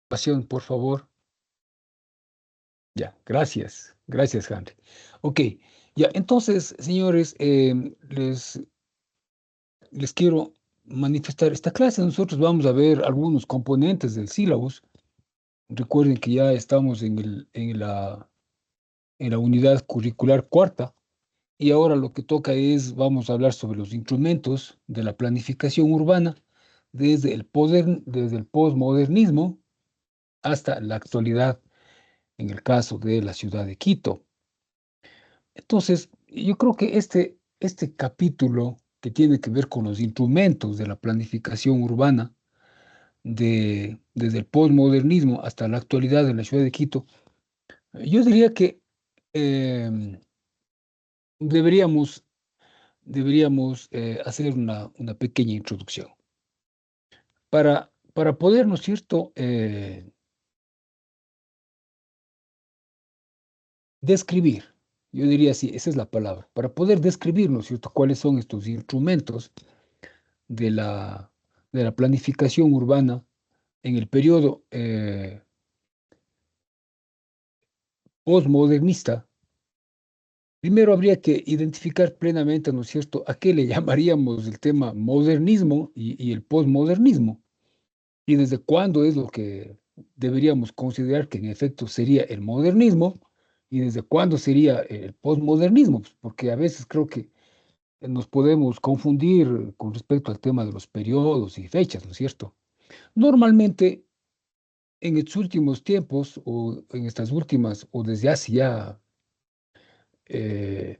Pasión, por favor. Ya, gracias. Gracias, Henry. Ok, ya, entonces, señores, les quiero manifestar esta clase. Nosotros vamos a ver algunos componentes del sílabus. Recuerden que ya estamos en la unidad curricular cuarta y ahora lo que toca es, vamos a hablar sobre los instrumentos de la planificación urbana desde el posmodernismo hasta la actualidad en el caso de la ciudad de Quito. Entonces, yo creo que este capítulo que tiene que ver con los instrumentos de la planificación urbana desde el postmodernismo hasta la actualidad en la ciudad de Quito, yo diría que em, deberíamos, deberíamos hacer una pequeña introducción para poder, ¿no es cierto?, describir, yo diría así, esa es la palabra, para poder describir, ¿no es cierto?, cuáles son estos instrumentos de la, de la planificación urbana en el periodo postmodernista. Primero habría que identificar plenamente, ¿no es cierto?, a qué le llamaríamos el tema modernismo y el postmodernismo, y desde cuándo es lo que deberíamos considerar que en efecto sería el modernismo y desde cuándo sería el postmodernismo, pues, porque a veces creo que nos podemos confundir con respecto al tema de los periodos y fechas, ¿no es cierto? Normalmente, en estos últimos tiempos, o en estas últimas, o desde hace ya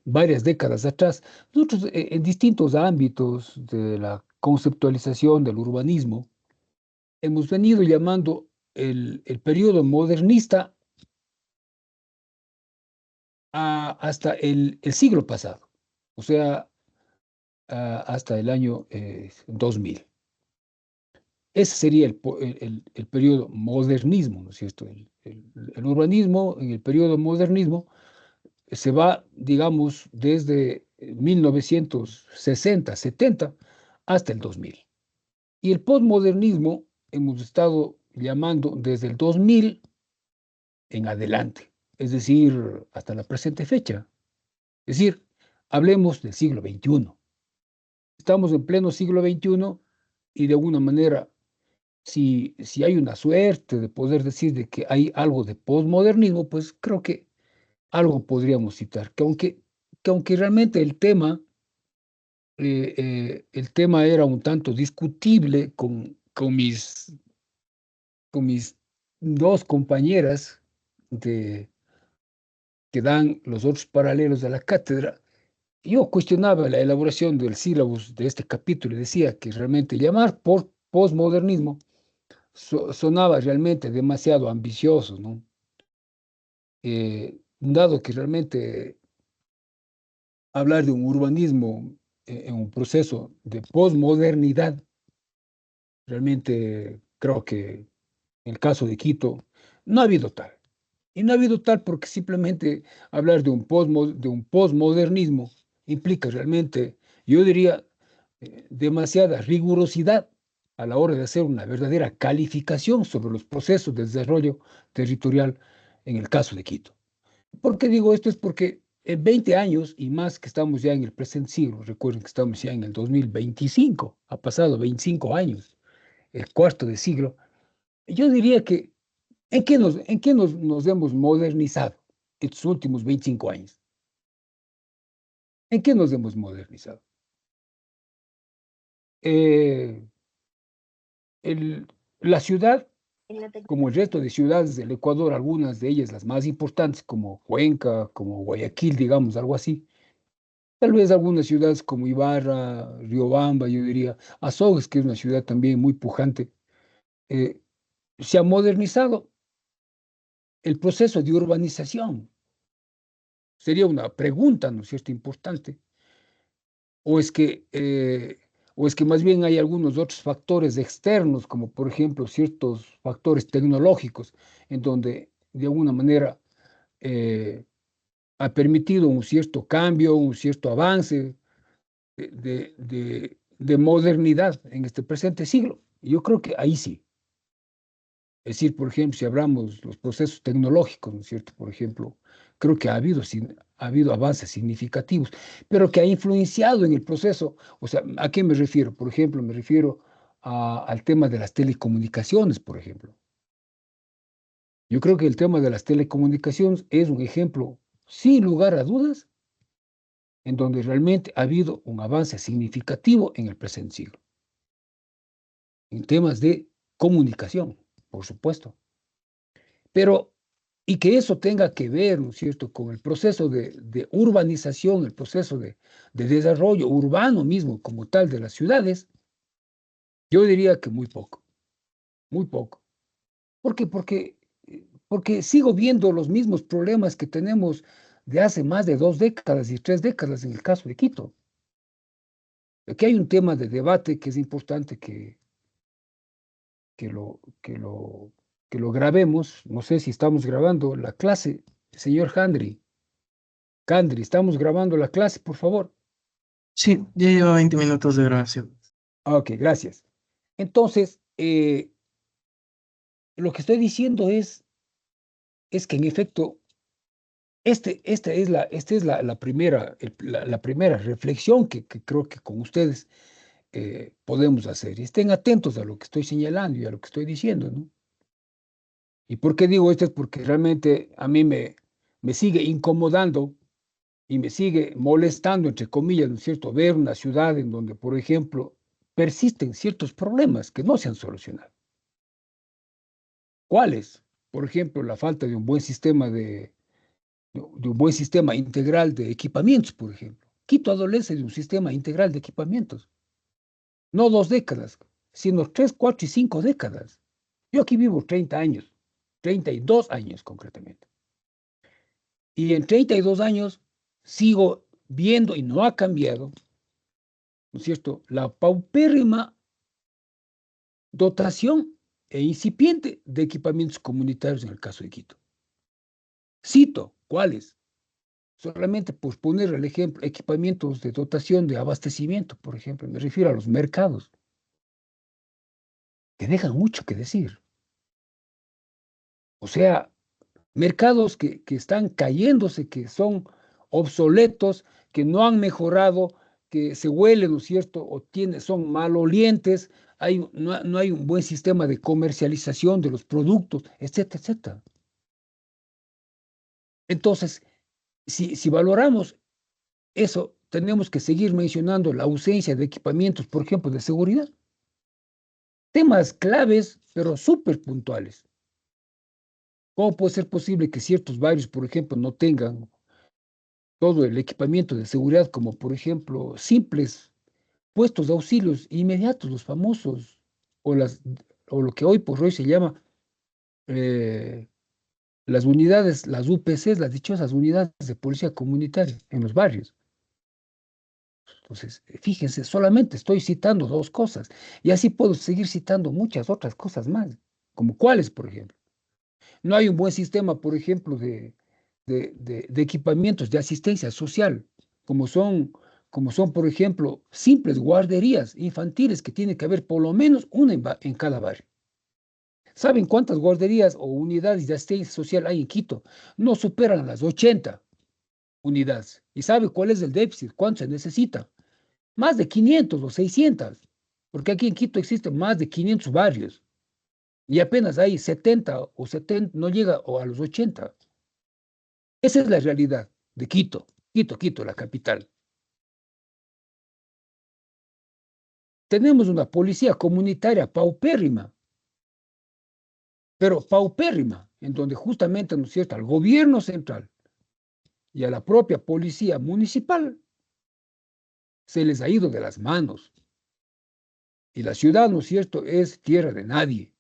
varias décadas atrás, nosotros en distintos ámbitos de la conceptualización del urbanismo, hemos venido llamando el periodo modernista hasta el siglo pasado, o sea, hasta el año 2000. Ese sería el periodo modernismo, ¿no es cierto? El urbanismo en el periodo modernismo se va, digamos, desde 1960, 70 hasta el 2000. Y el posmodernismo hemos estado llamando desde el 2000 en adelante, es decir, hasta la presente fecha. Es decir, hablemos del siglo XXI. Estamos en pleno siglo XXI y de alguna manera, si hay una suerte de poder decir de que hay algo de posmodernismo, pues creo que algo podríamos citar, que aunque realmente el tema era un tanto discutible con mis dos compañeras de, que dan los otros paralelos de la cátedra. Yo cuestionaba la elaboración del sílabus de este capítulo y decía que realmente llamar por posmodernismo sonaba realmente demasiado ambicioso, ¿no? Dado que realmente hablar de un urbanismo en un proceso de posmodernidad, realmente creo que en el caso de Quito no ha habido tal. Y no ha habido tal porque simplemente hablar de un posmodernismo implica realmente, yo diría, demasiada rigurosidad a la hora de hacer una verdadera calificación sobre los procesos de desarrollo territorial en el caso de Quito. ¿Por qué digo esto? Es porque en 20 años y más que estamos ya en el presente siglo, recuerden que estamos ya en el 2025, ha pasado 25 años, el cuarto de siglo, yo diría que ¿en qué nos hemos modernizado estos últimos 25 años? ¿En qué nos hemos modernizado? Eh, el- la ciudad, como el resto de ciudades del Ecuador, algunas de ellas las más importantes, como Cuenca, como Guayaquil, digamos, algo así. Tal vez algunas ciudades como Ibarra, Riobamba, yo diría, Azogues, que es una ciudad también muy pujante, eh, se ha modernizado el proceso de urbanización. Sería una pregunta, ¿no es cierto?, importante. O es que, eh, o es que más bien hay algunos otros factores externos, como por ejemplo ciertos factores tecnológicos, en donde de alguna manera eh, ha permitido un cierto cambio, un cierto avance de modernidad en este presente siglo. Yo creo que ahí sí. Es decir, por ejemplo, si hablamos de los procesos tecnológicos, ¿no es cierto? Por ejemplo, creo que ha habido avances significativos, pero que ha influenciado en el proceso. O sea, ¿a qué me refiero? Por ejemplo, me refiero al tema de las telecomunicaciones, por ejemplo. Yo creo que el tema de las telecomunicaciones es un ejemplo, sin lugar a dudas, en donde realmente ha habido un avance significativo en el presente siglo, en temas de comunicación, por supuesto. Pero, y que eso tenga que ver, ¿no es cierto?, con el proceso de urbanización, el proceso de desarrollo urbano mismo como tal de las ciudades, yo diría que muy poco, muy poco. ¿Por qué? Porque sigo viendo los mismos problemas que tenemos de hace más de 2 décadas y 3 décadas en el caso de Quito. Aquí hay un tema de debate que es importante que lo, que lo, que lo grabemos. No sé si estamos grabando la clase, señor Handry. Candri, estamos grabando la clase, por favor. Sí, ya lleva 20 minutos de grabación. Ok, gracias. Entonces, lo que estoy diciendo es que en efecto, esta es la primera, la primera reflexión que creo que con ustedes podemos hacer. Y estén atentos a lo que estoy señalando y a lo que estoy diciendo, ¿no? ¿Y por qué digo esto? Es porque realmente a mí me sigue incomodando y me sigue molestando, entre comillas, ¿no es cierto?, ver una ciudad en donde, por ejemplo, persisten ciertos problemas que no se han solucionado. ¿Cuáles? Por ejemplo, la falta de un buen sistema de un buen sistema integral de equipamientos, por ejemplo. Quito adolece de un sistema integral de equipamientos. No 2 décadas, sino 3, 4 y 5 décadas. Yo aquí vivo 30 años, 32 años concretamente. Y en 32 años sigo viendo, y no ha cambiado, ¿no es cierto?, la paupérrima dotación e incipiente de equipamientos comunitarios en el caso de Quito. Cito, ¿cuáles? Solamente por poner el ejemplo, equipamientos de dotación de abastecimiento, por ejemplo, me refiero a los mercados, que dejan mucho que decir. O sea, mercados que están cayéndose, que son obsoletos, que no han mejorado, que se huelen, ¿no es cierto?, son malolientes, no hay un buen sistema de comercialización de los productos, etcétera, etcétera. Entonces, si valoramos eso, tenemos que seguir mencionando la ausencia de equipamientos, por ejemplo, de seguridad. Temas claves, pero súper puntuales. ¿Cómo puede ser posible que ciertos barrios, por ejemplo, no tengan todo el equipamiento de seguridad, como por ejemplo simples puestos de auxilios inmediatos, los famosos, o, o lo que hoy por hoy se llama eh, las unidades, las UPCs, las dichosas unidades de policía comunitaria en los barrios? Entonces, fíjense, solamente estoy citando 2 cosas y así puedo seguir citando muchas otras cosas más, como cuáles, por ejemplo. No hay un buen sistema, por ejemplo, de equipamientos de asistencia social, como son, como son, por ejemplo, simples guarderías infantiles que tiene que haber por lo menos una en cada barrio. ¿Saben cuántas guarderías o unidades de asistencia social hay en Quito? No superan las 80 unidades. ¿Y sabe cuál es el déficit? ¿Cuánto se necesita? Más de 500 o 600, porque aquí en Quito existen más de 500 barrios y apenas hay 70 o 70, no llega a los 80. Esa es la realidad de Quito, Quito, la capital. Tenemos una policía comunitaria paupérrima, pero paupérrima, en donde justamente, ¿no es cierto?, al gobierno central y a la propia policía municipal se les ha ido de las manos. Y la ciudad, ¿no es cierto?, es tierra de nadie.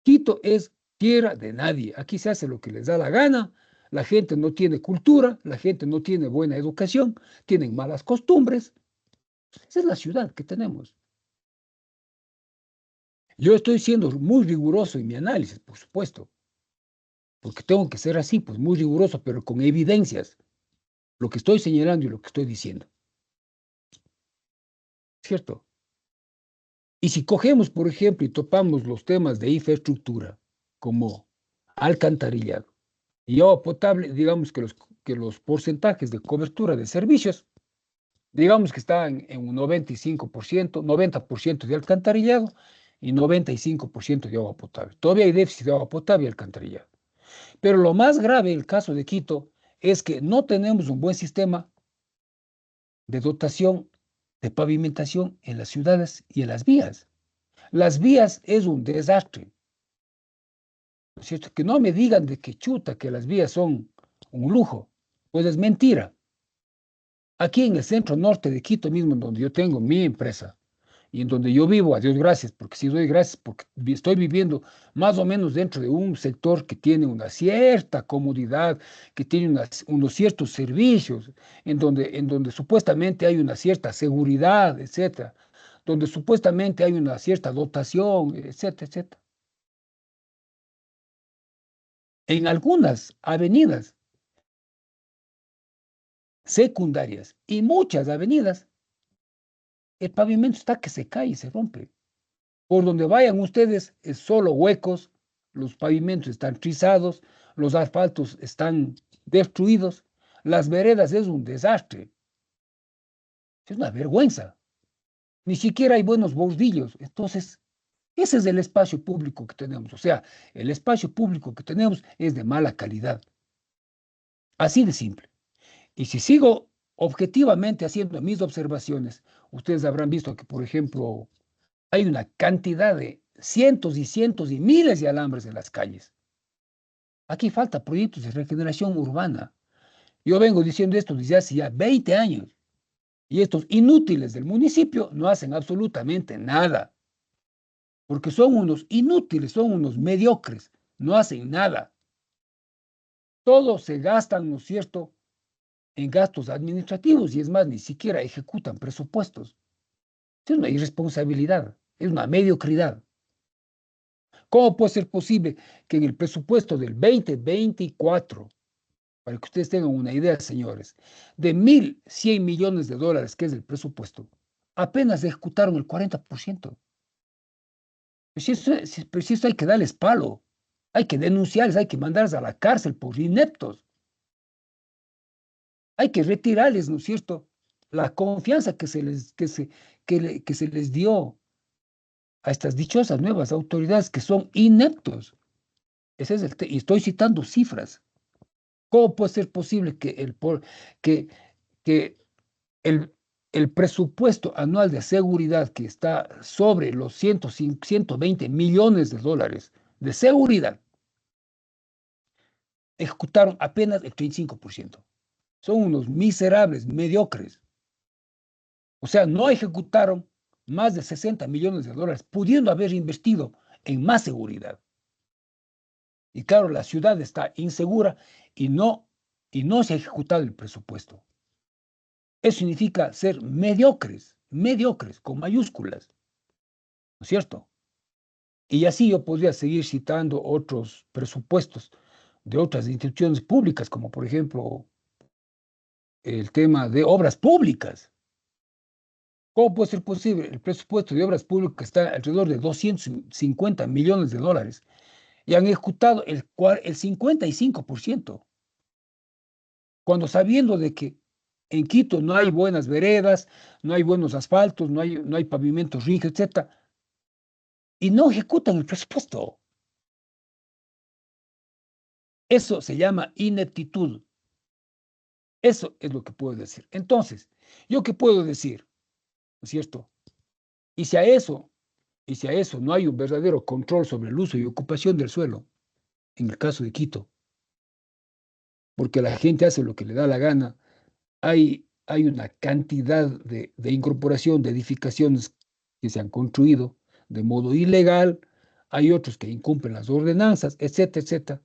Quito es tierra de nadie. Aquí se hace lo que les da la gana. La gente no tiene cultura, la gente no tiene buena educación, tienen malas costumbres. Esa es la ciudad que tenemos. Yo estoy siendo muy riguroso en mi análisis, por supuesto, porque tengo que ser así, pues muy riguroso, pero con evidencias, lo que estoy señalando y lo que estoy diciendo. ¿Cierto? Y si cogemos, por ejemplo, y topamos los temas de infraestructura, como alcantarillado y agua potable, digamos que los porcentajes de cobertura de servicios, digamos que están en un 95%, 90% de alcantarillado y 95% de agua potable. Todavía hay déficit de agua potable y alcantarillado. Pero lo más grave en el caso de Quito es que no tenemos un buen sistema de dotación de pavimentación en las ciudades y en las vías. Las vías es un desastre, ¿no es cierto? Que no me digan de que chuta, que las vías son un lujo, pues es mentira. Aquí en el centro norte de Quito mismo, donde yo tengo mi empresa y en donde yo vivo, a Dios gracias, porque sí doy gracias, porque estoy viviendo más o menos dentro de un sector que tiene una cierta comodidad, que tiene unos ciertos servicios, en donde supuestamente hay una cierta seguridad, etcétera, donde supuestamente hay una cierta dotación, etcétera, etcétera. En algunas avenidas secundarias y muchas avenidas, el pavimento está que se cae y se rompe. Por donde vayan ustedes es solo huecos, los pavimentos están trizados, los asfaltos están destruidos, las veredas es un desastre, es una vergüenza. Ni siquiera hay buenos bordillos. Entonces, ese es el espacio público que tenemos. O sea, el espacio público que tenemos es de mala calidad. Así de simple. Y si sigo objetivamente haciendo mis observaciones, ustedes habrán visto que, por ejemplo, hay una cantidad de cientos y miles de alambres en las calles. Aquí falta proyectos de regeneración urbana. Yo vengo diciendo esto desde hace ya 20 años y estos inútiles del municipio no hacen absolutamente nada, porque son unos inútiles, son unos mediocres, no hacen nada. Todos se gastan, ¿no es cierto?, en gastos administrativos y es más, ni siquiera ejecutan presupuestos. Es una irresponsabilidad, es una mediocridad. ¿Cómo puede ser posible que en el presupuesto del 2024, para que ustedes tengan una idea, señores, de 1.100 millones de dólares, que es el presupuesto, apenas ejecutaron el 40%? Pues si eso hay que darles palo, hay que denunciarles, hay que mandarles a la cárcel por ineptos, hay que retirarles, ¿no es cierto?, la confianza que se les dio a estas dichosas nuevas autoridades que son ineptos. Ese es y estoy citando cifras. ¿Cómo puede ser posible que, que el, el presupuesto anual de seguridad que está sobre los 120 millones de dólares de seguridad ejecutaron apenas el 35%? Son unos miserables, mediocres. O sea, no ejecutaron más de 60 millones de dólares, pudiendo haber investido en más seguridad. Y claro, la ciudad está insegura y no se ha ejecutado el presupuesto. Eso significa ser mediocres, mediocres, con mayúsculas, ¿no es cierto? Y así yo podría seguir citando otros presupuestos de otras instituciones públicas, como por ejemplo el tema de obras públicas. ¿Cómo puede ser posible? El presupuesto de obras públicas está alrededor de 250 millones de dólares y han ejecutado el 55%, cuando sabiendo de que en Quito no hay buenas veredas, no hay buenos asfaltos, no hay pavimentos rígidos, etc. Y no ejecutan el presupuesto. Eso se llama ineptitud. Eso es lo que puedo decir. Entonces, ¿yo qué puedo decir? ¿No es cierto? Y si a eso, y si a eso no hay un verdadero control sobre el uso y ocupación del suelo, en el caso de Quito, porque la gente hace lo que le da la gana, hay una cantidad de incorporación de edificaciones que se han construido de modo ilegal, hay otros que incumplen las ordenanzas, etcétera, etcétera.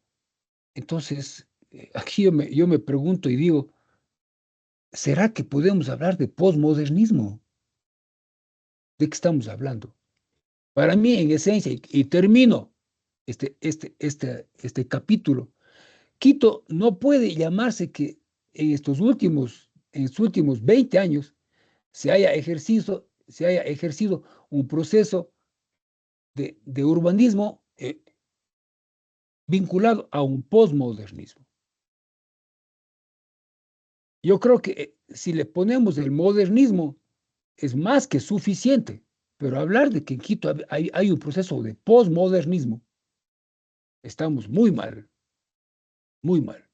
Entonces, aquí yo me pregunto y digo, ¿será que podemos hablar de posmodernismo? ¿De qué estamos hablando? Para mí, en esencia, y termino este capítulo, Quito no puede llamarse que en estos últimos 20 años se haya ejercido se haya ejercido un proceso de urbanismo vinculado a un postmodernismo. Yo creo que si le ponemos el modernismo, es más que suficiente, pero hablar de que en Quito hay un proceso de postmodernismo, estamos muy mal, muy mal.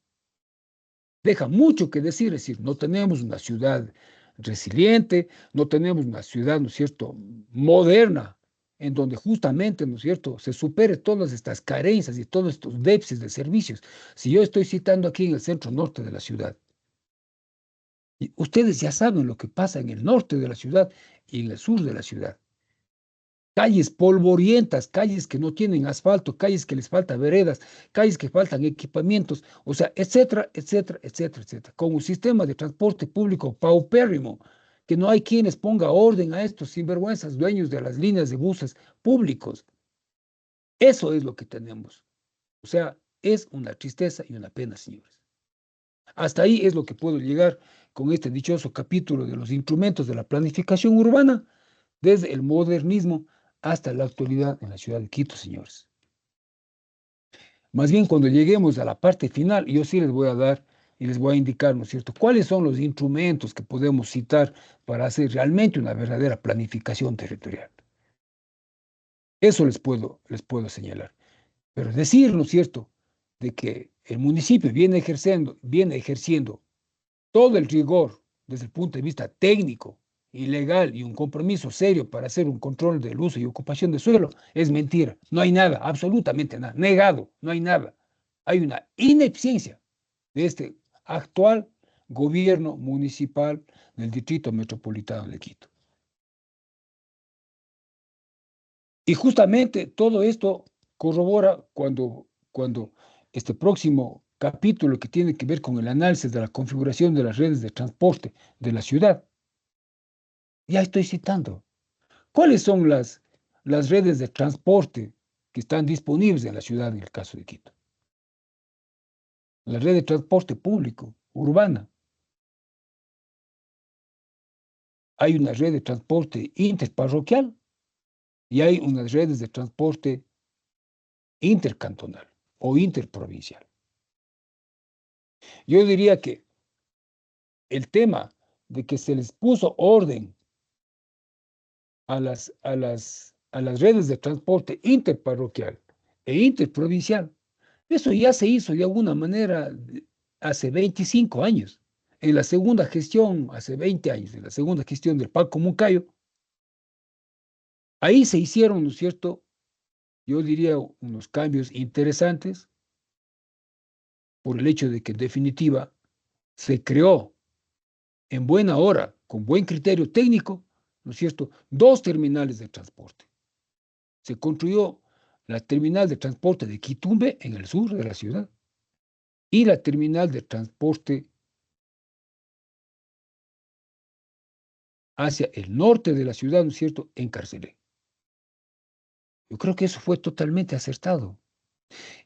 Deja mucho que decir, es decir, no tenemos una ciudad resiliente, no tenemos una ciudad, ¿no es cierto?, moderna, en donde justamente, ¿no es cierto?, se supere todas estas carencias y todos estos déficits de servicios. Si yo estoy citando aquí en el centro norte de la ciudad, y ustedes ya saben lo que pasa en el norte de la ciudad y en el sur de la ciudad. Calles polvorientas, calles que no tienen asfalto, calles que les faltan veredas, calles que faltan equipamientos, o sea, etcétera, etcétera, etcétera, etcétera. Con un sistema de transporte público paupérrimo, que no hay quienes ponga orden a estos sinvergüenzas dueños de las líneas de buses públicos. Eso es lo que tenemos. O sea, es una tristeza y una pena, señores. Hasta ahí es lo que puedo llegar con este dichoso capítulo de los instrumentos de la planificación urbana, desde el modernismo hasta la actualidad en la ciudad de Quito, señores. Más bien, cuando lleguemos a la parte final, yo sí les voy a dar y les voy a indicar, ¿no es cierto?, cuáles son los instrumentos que podemos citar para hacer realmente una verdadera planificación territorial. Eso les puedo señalar. Pero decir, ¿no es cierto?, de que el municipio viene ejerciendo todo el rigor desde el punto de vista técnico y legal y un compromiso serio para hacer un control del uso y ocupación de suelo, es mentira. No hay nada, absolutamente nada, negado, no hay nada. Hay una ineficiencia de este actual gobierno municipal del Distrito Metropolitano de Quito. Y justamente todo esto corrobora cuando este próximo capítulo que tiene que ver con el análisis de la configuración de las redes de transporte de la ciudad, ya estoy citando. ¿Cuáles son las redes de transporte que están disponibles en la ciudad en el caso de Quito? La red de transporte público, urbana. Hay una red de transporte interparroquial y hay unas redes de transporte intercantonal o interprovincial. Yo diría que el tema de que se les puso orden a las redes de transporte interparroquial e interprovincial, eso ya se hizo de alguna manera hace 25 años. En la segunda gestión, hace 20 años, en la segunda gestión del Paco Moncayo, ahí se hicieron, ¿no es cierto?, yo diría unos cambios interesantes por el hecho de que en definitiva se creó en buena hora, con buen criterio técnico, ¿no es cierto?, dos terminales de transporte. Se construyó la terminal de transporte de Quitumbe, en el sur de la ciudad, y la terminal de transporte hacia el norte de la ciudad, ¿no es cierto?, en Carcelé. Yo creo que eso fue totalmente acertado.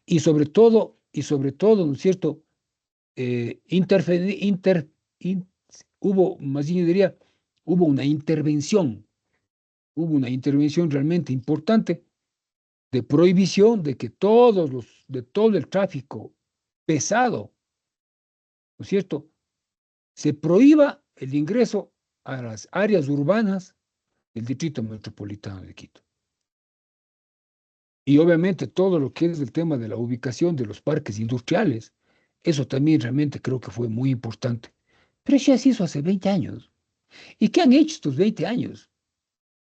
Y sobre todo, ¿no es cierto?, hubo, más bien yo diría, hubo una intervención realmente importante de prohibición de que de todo el tráfico pesado, ¿no es cierto?, se prohíba el ingreso a las áreas urbanas del Distrito Metropolitano de Quito. Y obviamente todo lo que es el tema de la ubicación de los parques industriales, eso también realmente creo que fue muy importante. Pero eso ya se hizo hace 20 años. ¿Y qué han hecho estos 20 años?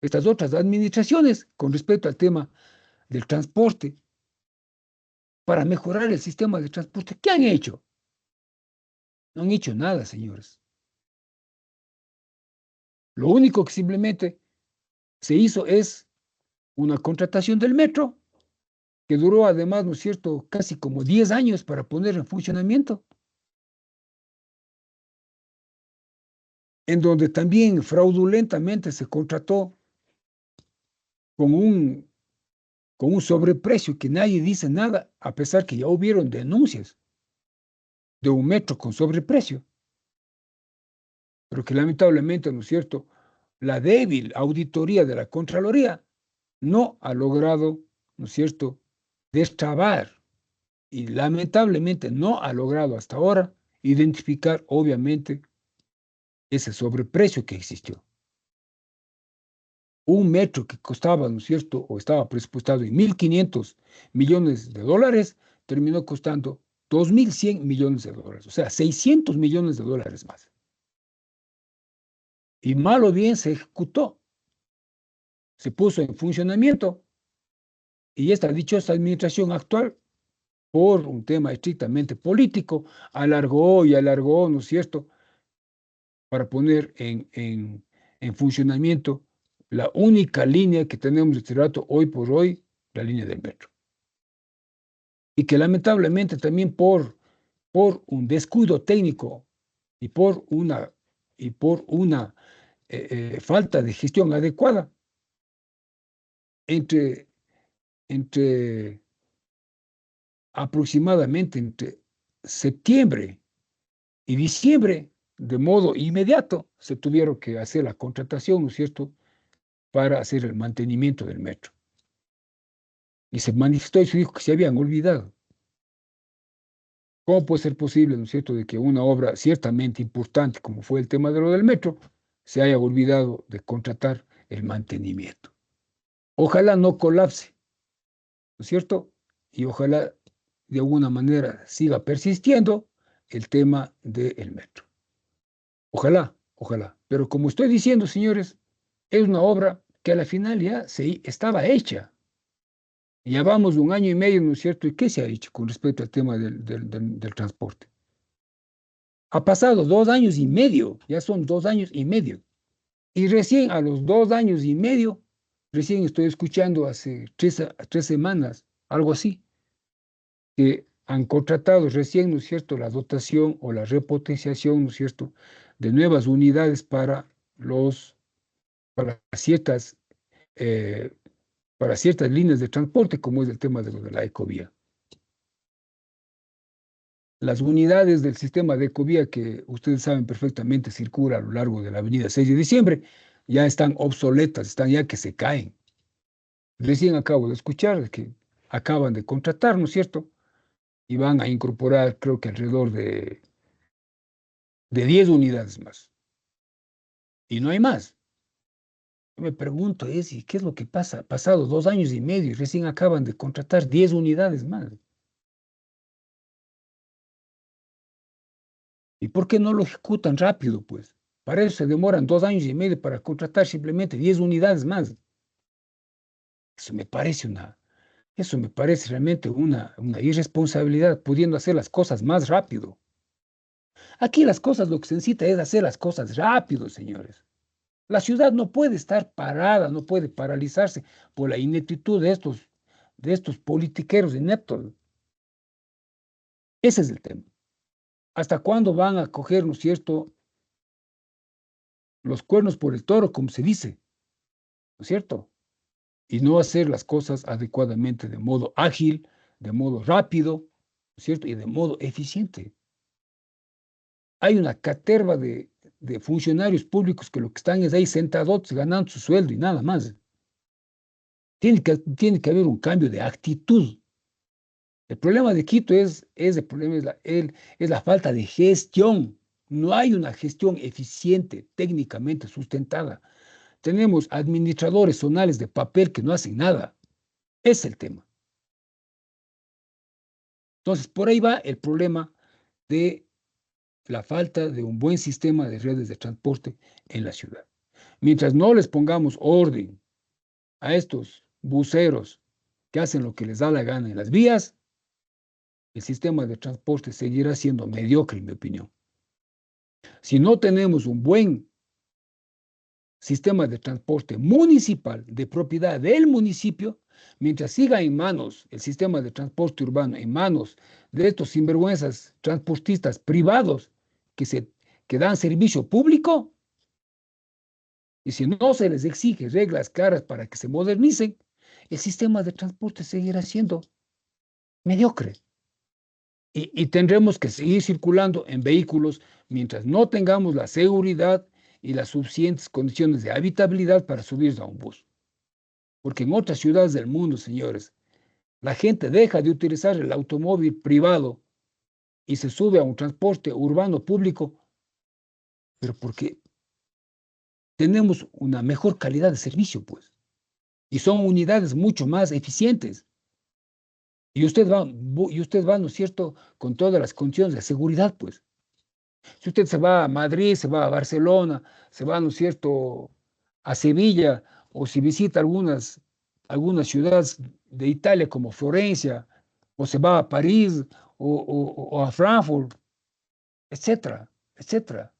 Estas otras administraciones con respecto al tema del transporte para mejorar el sistema de transporte. ¿Qué han hecho? No han hecho nada, señores. Lo único que simplemente se hizo es una contratación del metro, que duró además, ¿no es cierto?, casi como 10 años para poner en funcionamiento, en donde también fraudulentamente se contrató con un, con un sobreprecio que nadie dice nada, a pesar que ya hubieron denuncias de un metro con sobreprecio, pero que lamentablemente, ¿no es cierto?, la débil auditoría de la Contraloría no ha logrado, ¿no es cierto?, destrabar y lamentablemente no ha logrado hasta ahora identificar, obviamente, ese sobreprecio que existió. Un metro que costaba, ¿no es cierto?, o estaba presupuestado en 1.500 millones de dólares, terminó costando 2.100 millones de dólares, o sea, 600 millones de dólares más. Y mal o bien se ejecutó, se puso en funcionamiento, y esta dichosa administración actual, por un tema estrictamente político, alargó y alargó, ¿no es cierto?, para poner en funcionamiento la única línea que tenemos de este rato hoy por hoy, la línea del metro. Y que lamentablemente también por un descuido técnico y por una falta de gestión adecuada entre, entre aproximadamente entre septiembre y diciembre, de modo inmediato, se tuvieron que hacer la contratación, ¿no es cierto?, para hacer el mantenimiento del metro. Y se manifestó y se dijo que se habían olvidado. ¿Cómo puede ser posible, ¿no es cierto?, de que una obra ciertamente importante, como fue el tema de lo del metro, se haya olvidado de contratar el mantenimiento? Ojalá no colapse, ¿no es cierto? Y ojalá de alguna manera siga persistiendo el tema del metro. Ojalá, ojalá. Pero como estoy diciendo, señores, es una obra que a la final ya estaba hecha. Ya vamos 1 año y medio, ¿no es cierto? ¿Y qué se ha hecho con respecto al tema del transporte? Ha pasado 2 años y medio, ya son 2 años y medio. Y recién a los 2 años y medio, recién estoy escuchando hace 3 semanas, algo así, que han contratado recién, ¿no es cierto?, la dotación o la repotenciación, ¿no es cierto?, de nuevas unidades para ciertas, eh, para ciertas líneas de transporte, como es el tema de lo de la ecovía. Las unidades del sistema de ecovía que ustedes saben perfectamente circula a lo largo de la avenida 6 de diciembre, ya están obsoletas, están ya que se caen. Recién acabo de escuchar que acaban de contratar, ¿no es cierto?, y van a incorporar, creo que alrededor de 10 unidades más. Y no hay más. Me pregunto, ¿y qué es lo que pasa? Pasado 2 años y medio y recién acaban de contratar 10 unidades más. ¿Y por qué no lo ejecutan rápido, pues? Para eso se demoran 2 años y medio para contratar simplemente 10 unidades más. Eso me parece realmente una irresponsabilidad, pudiendo hacer las cosas más rápido. Aquí las cosas, lo que se necesita es hacer las cosas rápido, señores. La ciudad no puede estar parada, no puede paralizarse por la ineptitud de estos politiqueros ineptos. Ese es el tema. ¿Hasta cuándo van a coger, ¿no es cierto?, los cuernos por el toro, como se dice, ¿no es cierto?, y no hacer las cosas adecuadamente, de modo ágil, de modo rápido, ¿no es cierto?, y de modo eficiente. Hay una caterva de funcionarios públicos que lo que están es ahí sentados ganando su sueldo y nada más. Tiene que haber un cambio de actitud. El problema de Quito el problema es la falta de gestión. No hay una gestión eficiente, técnicamente sustentada. Tenemos administradores zonales de papel que no hacen nada. Es el tema. Entonces, por ahí va el problema de la falta de un buen sistema de redes de transporte en la ciudad. Mientras no les pongamos orden a estos buceros que hacen lo que les da la gana en las vías, el sistema de transporte seguirá siendo mediocre, en mi opinión. Si no tenemos un buen sistema de transporte municipal de propiedad del municipio, mientras siga en manos el sistema de transporte urbano, en manos de estos sinvergüenzas transportistas privados que dan servicio público, y si no se les exige reglas claras para que se modernicen, el sistema de transporte seguirá siendo mediocre. Y tendremos que seguir circulando en vehículos mientras no tengamos la seguridad y las suficientes condiciones de habitabilidad para subirse a un bus. Porque en otras ciudades del mundo, señores, la gente deja de utilizar el automóvil privado y se sube a un transporte urbano público, pero porque tenemos una mejor calidad de servicio, pues, y son unidades mucho más eficientes. Y usted va, ¿no es cierto?, con todas las condiciones de seguridad, pues. Si usted se va a Madrid, se va a Barcelona, se va, ¿no es cierto?, a Sevilla, o si visita algunas ciudades de Italia como Florencia, o se va a París, o a Frankfurt, etcétera, etcétera.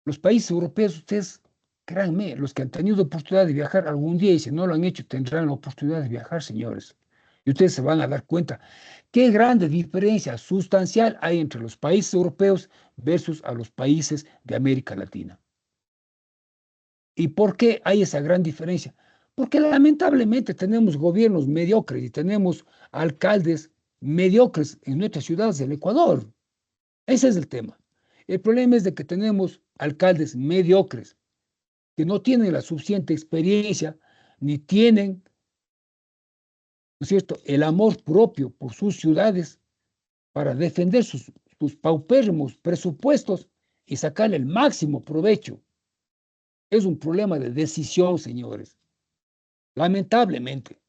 Los países europeos, ustedes, créanme, los que han tenido oportunidad de viajar algún día y si no lo han hecho, tendrán la oportunidad de viajar, señores. Y ustedes se van a dar cuenta qué grande diferencia sustancial hay entre los países europeos versus a los países de América Latina. ¿Y por qué hay esa gran diferencia? Porque lamentablemente tenemos gobiernos mediocres y tenemos alcaldes mediocres en nuestras ciudades del Ecuador. Ese es el tema. El problema es de que tenemos alcaldes mediocres que no tienen la suficiente experiencia ni tienen, ¿no es cierto?, el amor propio por sus ciudades para defender sus paupérrimos presupuestos y sacarle el máximo provecho. Es un problema de decisión, señores. Lamentablemente,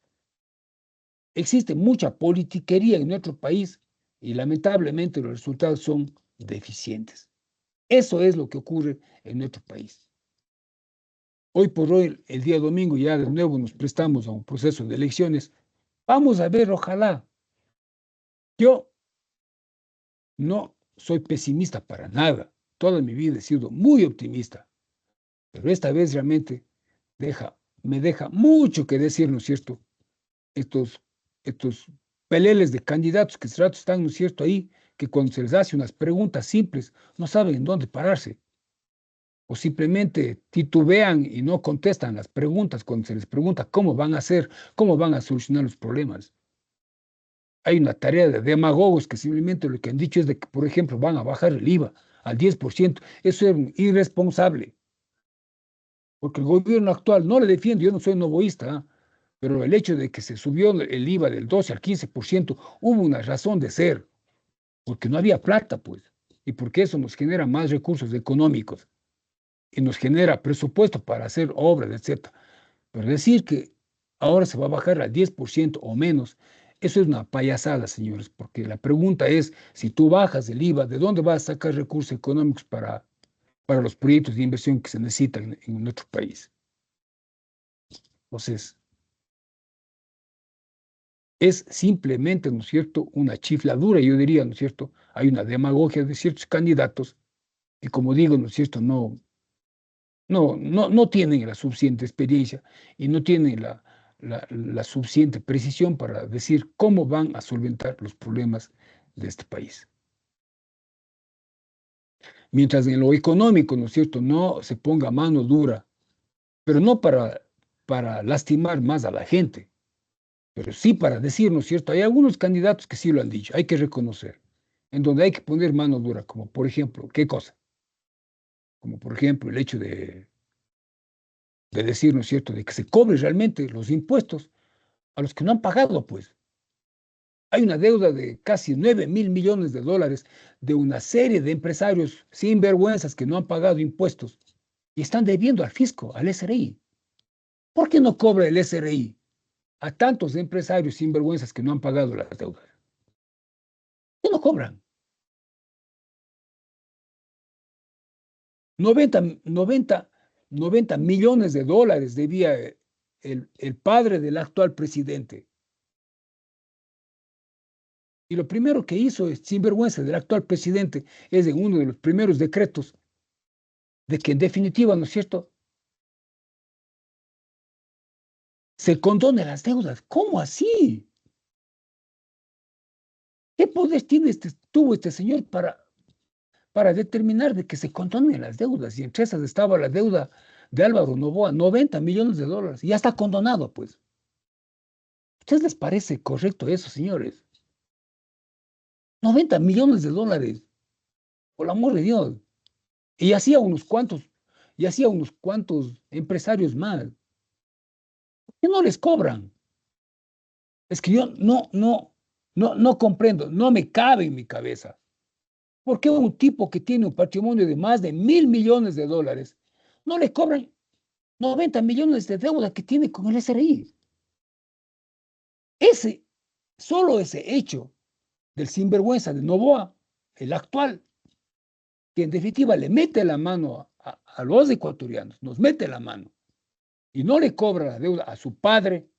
existe mucha politiquería en nuestro país y lamentablemente los resultados son deficientes. Eso es lo que ocurre en nuestro país. Hoy por hoy, el día domingo, ya de nuevo nos prestamos a un proceso de elecciones. Vamos a ver, ojalá. Yo no soy pesimista para nada. Toda mi vida he sido muy optimista. Pero esta vez realmente me deja mucho que decir, ¿no es cierto? Estos peleles de candidatos que están, ¿no es cierto?, ahí, que cuando se les hace unas preguntas simples, no saben en dónde pararse. O simplemente titubean y no contestan las preguntas cuando se les pregunta cómo van a hacer, cómo van a solucionar los problemas. Hay una tarea de demagogos que simplemente lo que han dicho es de que, por ejemplo, van a bajar el IVA al 10%. Eso es irresponsable, porque el gobierno actual no le defiende, yo no soy novoísta, ¿eh?, pero el hecho de que se subió el IVA del 12 al 15%, hubo una razón de ser, porque no había plata, pues, y porque eso nos genera más recursos económicos y nos genera presupuesto para hacer obras, etcétera. Pero decir que ahora se va a bajar al 10% o menos, eso es una payasada, señores, porque la pregunta es, si tú bajas el IVA, ¿de dónde vas a sacar recursos económicos para los proyectos de inversión que se necesitan en nuestro país? Entonces, es simplemente, ¿no es cierto?, una chifladura, yo diría, ¿no es cierto? Hay una demagogia de ciertos candidatos y, como digo, ¿no es cierto?, no tienen la suficiente experiencia y no tienen la suficiente precisión para decir cómo van a solventar los problemas de este país. Mientras en lo económico, ¿no es cierto?, no se ponga mano dura, pero no para lastimar más a la gente, pero sí para decir, ¿no es cierto?, hay algunos candidatos que sí lo han dicho, hay que reconocer, en donde hay que poner mano dura, como por ejemplo, ¿qué cosa? Como por ejemplo el hecho de decir, ¿no es cierto?, de que se cobre realmente los impuestos a los que no han pagado, pues. Hay una deuda de casi 9.000 millones de dólares de una serie de empresarios sinvergüenzas que no han pagado impuestos y están debiendo al fisco, al SRI. ¿Por qué no cobra el SRI a tantos empresarios sinvergüenzas que no han pagado las deudas? ¿Por qué no cobran? 90 millones de dólares debía el padre del actual presidente. Y lo primero que hizo el sinvergüenza del actual presidente es, en uno de los primeros decretos, de que en definitiva, ¿no es cierto?, se condone las deudas. ¿Cómo así? ¿Qué poder tuvo este señor para determinar de que se condonen las deudas? Y entre esas estaba la deuda de Álvaro Noboa, 90 millones de dólares. Y ya está condonado, pues. ¿A ustedes les parece correcto eso, señores? 90 millones de dólares, por el amor de Dios. Y así a unos cuantos. y así a unos cuantos empresarios más. ¿Qué no les cobran? Es que yo no comprendo, no me cabe en mi cabeza. ¿Por qué un tipo que tiene un patrimonio de más de $1.000 millones no le cobran 90 millones de deuda que tiene con el SRI? Ese, solo ese hecho del sinvergüenza de Noboa, el actual, que en definitiva le mete la mano a los ecuatorianos, nos mete la mano y no le cobra la deuda a su padre,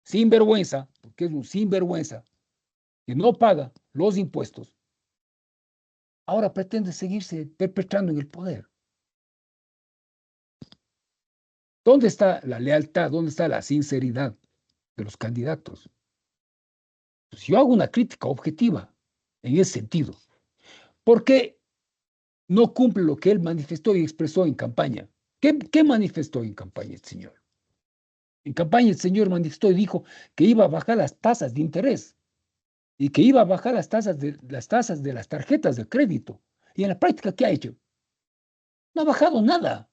sinvergüenza, porque es un sinvergüenza, que no paga los impuestos, ahora pretende seguirse perpetrando en el poder. ¿Dónde está la lealtad? ¿Dónde está la sinceridad de los candidatos? Pues yo hago una crítica objetiva en ese sentido. ¿Por qué no cumple lo que él manifestó y expresó en campaña? ¿Qué manifestó en campaña el señor? En campaña el señor manifestó y dijo que iba a bajar las tasas de interés y que iba a bajar las tasas de las tarjetas de crédito. Y en la práctica, ¿qué ha hecho? No ha bajado nada.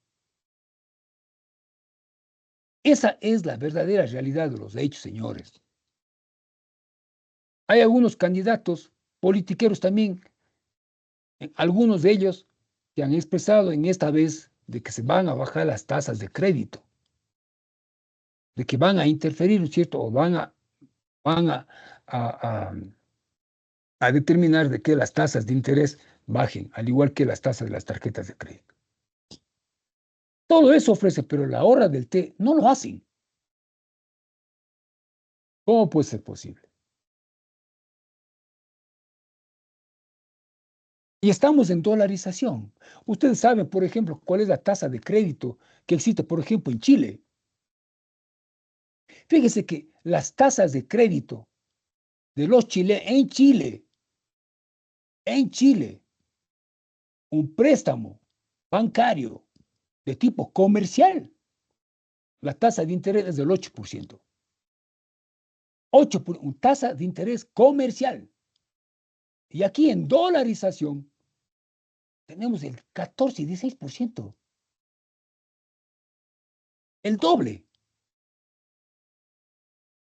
Esa es la verdadera realidad de los hechos, señores. Hay algunos candidatos politiqueros también, algunos de ellos que han expresado en esta vez de que se van a bajar las tasas de crédito, de que van a interferir, ¿no es cierto? O a, a determinar de que las tasas de interés bajen, al igual que las tasas de las tarjetas de crédito. Todo eso ofrece, pero la hora del té no lo hacen. ¿Cómo puede ser posible? Y estamos en dolarización. Ustedes saben, por ejemplo, cuál es la tasa de crédito que existe, por ejemplo, en Chile. Fíjese que las tasas de crédito de los chilenos en Chile, un préstamo bancario de tipo comercial, la tasa de interés es del 8%. 8%, tasa de interés comercial. Y aquí en dolarización tenemos el 14 y 16%, el doble.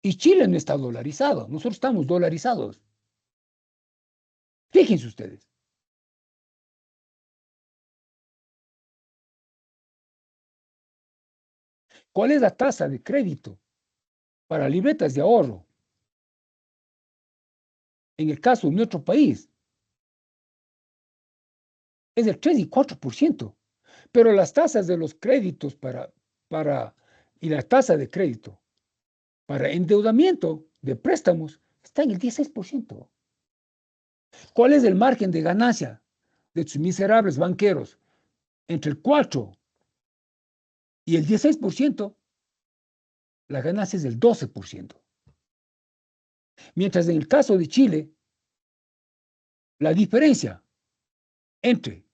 Y Chile no está dolarizado, nosotros estamos dolarizados. Fíjense ustedes. ¿Cuál es la tasa de crédito para libretas de ahorro? En el caso de nuestro país, es del 3 y 4%. Pero las tasas de los créditos y la tasa de crédito para endeudamiento de préstamos está en el 16%. ¿Cuál es el margen de ganancia de sus miserables banqueros? Entre el 4 y el 16%, la ganancia es del 12%. Mientras en el caso de Chile, la diferencia entre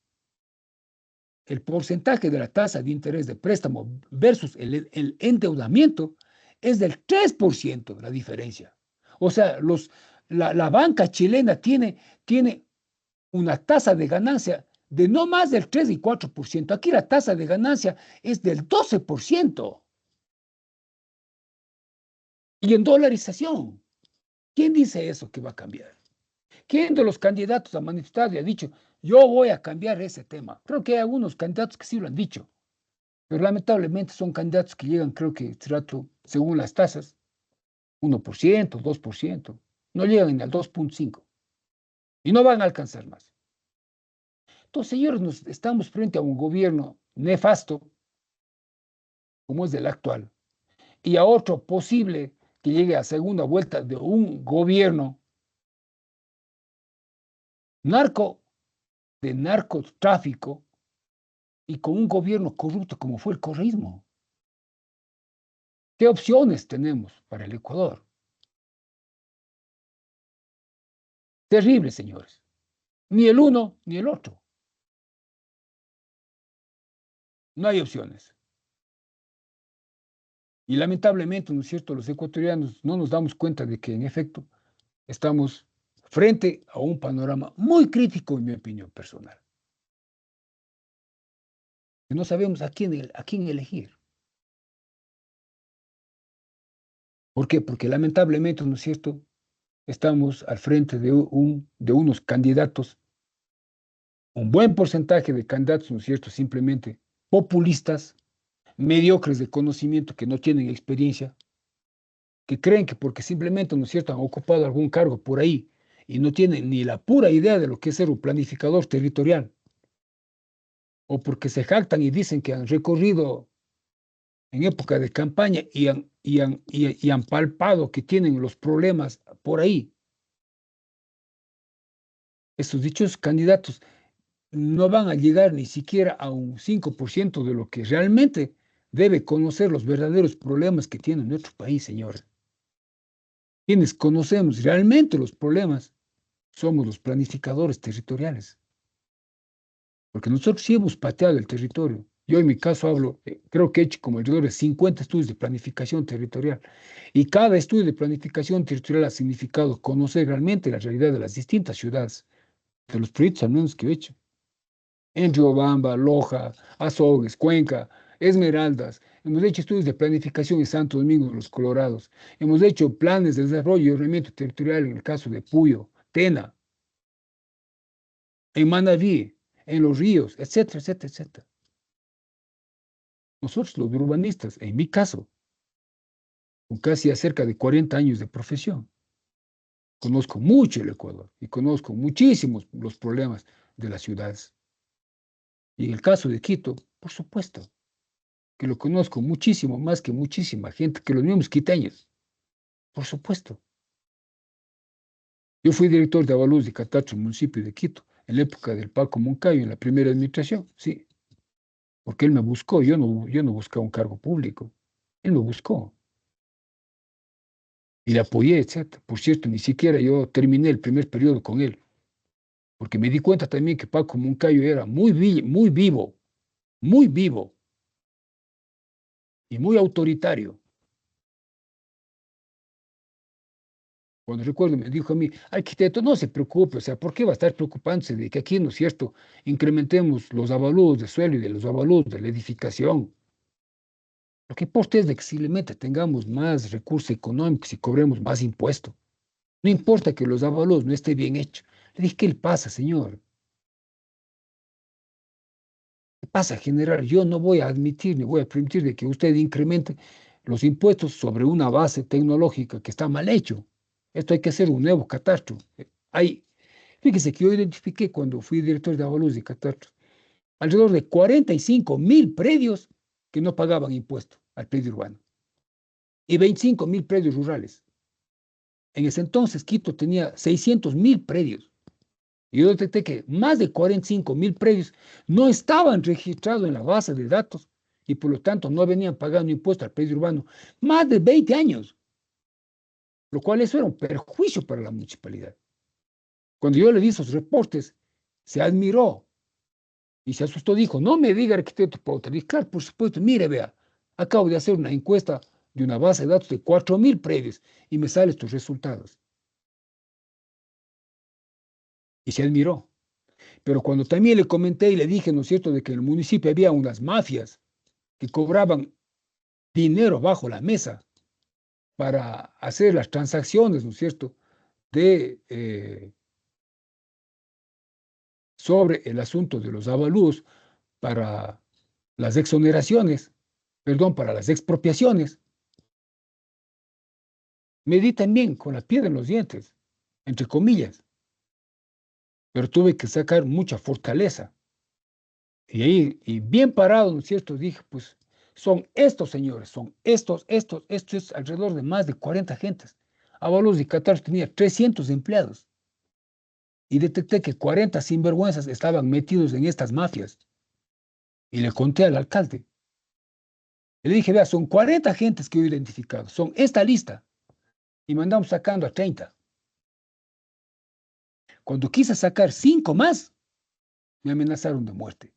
el porcentaje de la tasa de interés de préstamo versus el endeudamiento es del 3% la diferencia. O sea, la banca chilena tiene una tasa de ganancia de no más del 3 y 4%. Aquí la tasa de ganancia es del 12%. Y en dolarización. ¿Quién dice eso que va a cambiar? ¿Quién de los candidatos ha manifestado y ha dicho, yo voy a cambiar ese tema? Creo que hay algunos candidatos que sí lo han dicho, pero lamentablemente son candidatos que llegan, creo que trato, según las tasas, 1%, 2%, no llegan ni al 2,5% y no van a alcanzar más. Entonces, señores, estamos frente a un gobierno nefasto, como es el actual, y a otro posible que llegue a segunda vuelta de un gobierno narco, de narcotráfico y con un gobierno corrupto como fue el correísmo. ¿Qué opciones tenemos para el Ecuador? Terrible, señores. Ni el uno ni el otro. No hay opciones. Y lamentablemente, ¿no es cierto?, los ecuatorianos no nos damos cuenta de que, en efecto, estamos frente a un panorama muy crítico, en mi opinión personal. que no sabemos a quién elegir. ¿Por qué? Porque lamentablemente, ¿no es cierto?, estamos al frente de unos candidatos, un buen porcentaje de candidatos, ¿no es cierto?, simplemente populistas, mediocres de conocimiento, que no tienen experiencia, que creen que porque simplemente, ¿no es cierto?, han ocupado algún cargo por ahí y no tienen ni la pura idea de lo que es ser un planificador territorial, o porque se jactan y dicen que han recorrido en época de campaña y han palpado que tienen los problemas por ahí. Estos dichos candidatos no van a llegar ni siquiera a un 5% de lo que realmente debe conocer los verdaderos problemas que tiene nuestro país, señores. Quienes conocemos realmente los problemas somos los planificadores territoriales, porque nosotros sí hemos pateado el territorio. Yo en mi caso hablo, creo que he hecho como alrededor de 50 estudios de planificación territorial, y cada estudio de planificación territorial ha significado conocer realmente la realidad de las distintas ciudades, de los proyectos al menos que he hecho, en Riobamba, Loja, Azogues, Cuenca, Esmeraldas. Hemos hecho estudios de planificación en Santo Domingo de los Colorados. Hemos hecho planes de desarrollo y ordenamiento territorial en el caso de Puyo, Tena, en Manabí, en Los Ríos, etcétera, etcétera, etcétera. Nosotros los urbanistas, en mi caso, con casi cerca de 40 años de profesión, conozco mucho el Ecuador y conozco muchísimos los problemas de las ciudades. Y en el caso de Quito, por supuesto, que lo conozco muchísimo más que muchísima gente, que los mismos quiteños, por supuesto. Yo fui director de Avalús de Catacho, municipio de Quito, en la época del Paco Moncayo, en la primera administración, sí, porque él me buscó, yo no buscaba un cargo público, él me buscó y le apoyé, etcétera. Por cierto, ni siquiera yo terminé el primer periodo con él, porque me di cuenta también que Paco Moncayo era muy vivo y muy autoritario. Cuando recuerdo, me dijo a mí, arquitecto, no se preocupe, o sea, ¿por qué va a estar preocupándose de que aquí, ¿no es cierto?, incrementemos los avalúos de suelo y de los avalúos de la edificación? Lo que importa es de que simplemente tengamos más recursos económicos y cobremos más impuestos. No importa que los avalúos no estén bien hechos. Le dije, ¿qué le pasa, señor? ¿Qué pasa, general? Yo no voy a admitir ni voy a permitir de que usted incremente los impuestos sobre una base tecnológica que está mal hecho. Esto hay que hacer un nuevo catastro. Hay Fíjese que yo identifiqué cuando fui director de avalúos de catastros alrededor de 45.000 predios que no pagaban impuesto al predio urbano y 25.000 predios rurales. En ese entonces Quito tenía 600.000 predios. Y yo detecté que más de 45.000 predios no estaban registrados en la base de datos y por lo tanto no venían pagando impuesto al predio urbano más de 20 años, lo cual eso era un perjuicio para la municipalidad. Cuando yo le di esos reportes, se admiró y se asustó, dijo, no me diga arquitecto Pauta. Dije, claro, por supuesto, mire, vea, acabo de hacer una encuesta de una base de datos de 4.000 predios y me salen estos resultados. Y se admiró. Pero cuando también le comenté y le dije, ¿no es cierto?, de que en el municipio había unas mafias que cobraban dinero bajo la mesa para hacer las transacciones, ¿no es cierto?, sobre el asunto de los avalúos para las exoneraciones, perdón, para las expropiaciones. Me di también con la piedra en los dientes, entre comillas, pero tuve que sacar mucha fortaleza. Y ahí, y bien parado, ¿no es cierto?, dije, pues son estos señores, son esto es alrededor de más de 40 gentes. Avalos de Qatar tenía 300 empleados y detecté que 40 sinvergüenzas estaban metidos en estas mafias. Y le conté al alcalde. Y le dije, vea, son 40 gentes que he identificado, son esta lista. Y mandamos sacando a 30. Cuando quise sacar 5 más, me amenazaron de muerte.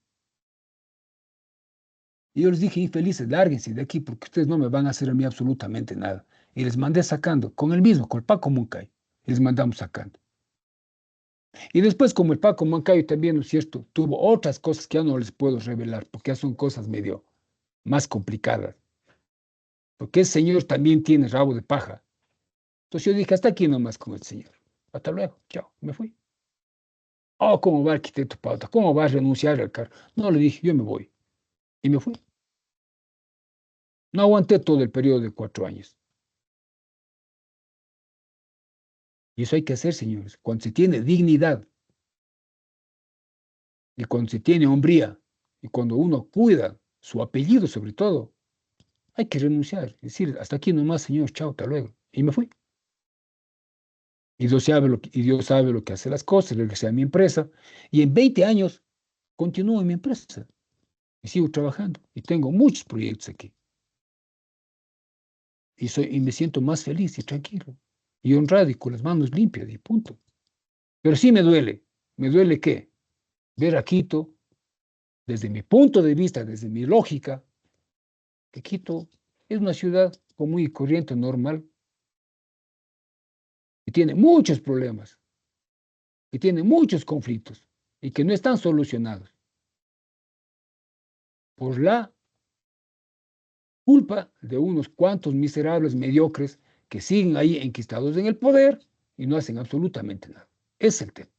Y yo les dije, infelices, lárguense de aquí porque ustedes no me van a hacer a mí absolutamente nada. Y les mandé sacando, con el mismo, con el Paco Muncay. Y les mandamos sacando. Y después, como el Paco Moncayo también, ¿no es cierto?, tuvo otras cosas que ya no les puedo revelar, porque ya son cosas medio más complicadas. Porque ese señor también tiene rabo de paja. Entonces yo dije, hasta aquí nomás con el señor. Hasta luego, chao, me fui. Oh, ¿cómo va, arquitecto Pauta? ¿Cómo va a renunciar al cargo? No, le dije, yo me voy. Y me fui. No aguanté todo el periodo de 4 años. Y eso hay que hacer, señores. Cuando se tiene dignidad y cuando se tiene hombría y cuando uno cuida su apellido sobre todo, hay que renunciar. Es decir, hasta aquí nomás, señor, chao, hasta luego. Y me fui. Y Dios sabe lo que hace las cosas, regresé a mi empresa. Y en 20 años continúo en mi empresa. Y sigo trabajando. Y tengo muchos proyectos aquí. Y me siento más feliz y tranquilo. Y honrado y con las manos limpias y punto. Pero sí me duele. ¿Me duele qué? Ver a Quito, desde mi punto de vista, desde mi lógica, que Quito es una ciudad común y corriente, normal, que tiene muchos problemas, que tiene muchos conflictos y que no están solucionados por la culpa de unos cuantos miserables mediocres que siguen ahí enquistados en el poder y no hacen absolutamente nada. Ese es el tema.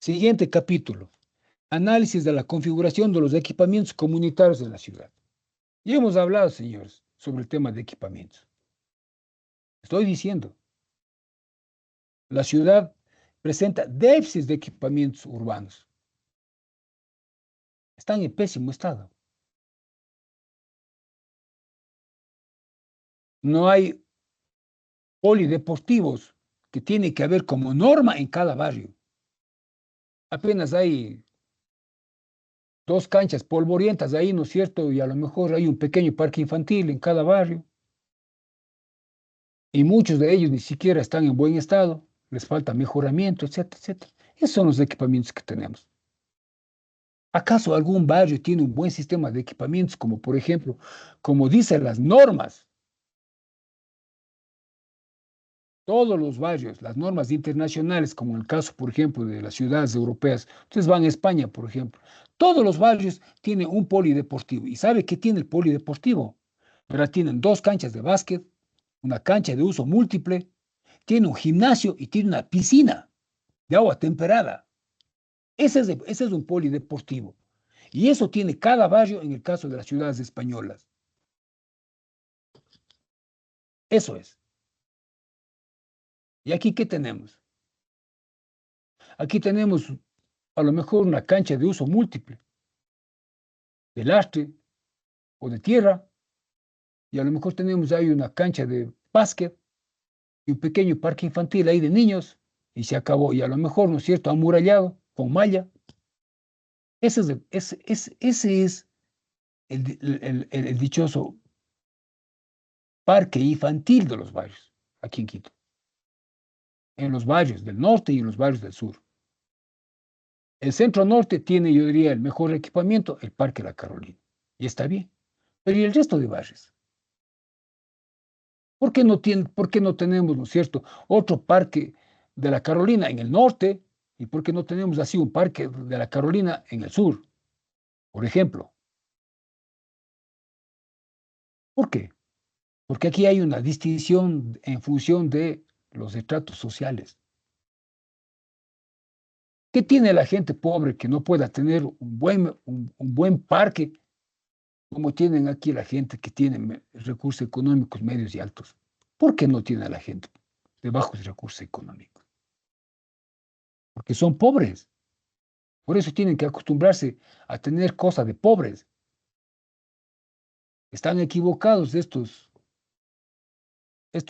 Siguiente capítulo. Análisis de la configuración de los equipamientos comunitarios de la ciudad. Ya hemos hablado, señores, sobre el tema de equipamientos. Estoy diciendo, la ciudad presenta déficits de equipamientos urbanos. Están en pésimo estado. No hay polideportivos que tiene que haber como norma en cada barrio. Apenas hay 2 canchas polvorientas ahí, ¿no es cierto? Y a lo mejor hay un pequeño parque infantil en cada barrio. Y muchos de ellos ni siquiera están en buen estado. Les falta mejoramiento, etcétera, etcétera. Esos son los equipamientos que tenemos. ¿Acaso algún barrio tiene un buen sistema de equipamientos, como por ejemplo, como dicen las normas? Todos los barrios, las normas internacionales, como en el caso, por ejemplo, de las ciudades europeas, ustedes van a España, por ejemplo, todos los barrios tienen un polideportivo. ¿Y sabe qué tiene el polideportivo? ¿Verdad? Tienen 2 canchas de básquet, una cancha de uso múltiple, tiene un gimnasio y tiene una piscina de agua temperada. Ese es un polideportivo. Y eso tiene cada barrio en el caso de las ciudades españolas. Eso es. ¿Y aquí qué tenemos? Aquí tenemos a lo mejor una cancha de uso múltiple, de lastre o de tierra, y a lo mejor tenemos ahí una cancha de básquet y un pequeño parque infantil ahí de niños, y se acabó. Y a lo mejor, ¿no es cierto?, amurallado, con malla. Ese es el dichoso parque infantil de los barrios, aquí en Quito, en los barrios del norte y en los barrios del sur. El centro norte tiene, yo diría, el mejor equipamiento, el Parque La Carolina, y está bien. Pero ¿y el resto de barrios? ¿Por qué no tenemos, ¿no es cierto?, otro parque de la Carolina en el norte y por qué no tenemos así un parque de la Carolina en el sur, por ejemplo? ¿Por qué? Porque aquí hay una distinción en función de los estratos sociales. ¿Qué tiene la gente pobre que no pueda tener un buen parque como tienen aquí la gente que tiene recursos económicos medios y altos? ¿Por qué no tiene la gente de bajos recursos económicos? Porque son pobres. Por eso tienen que acostumbrarse a tener cosas de pobres. Están equivocados estos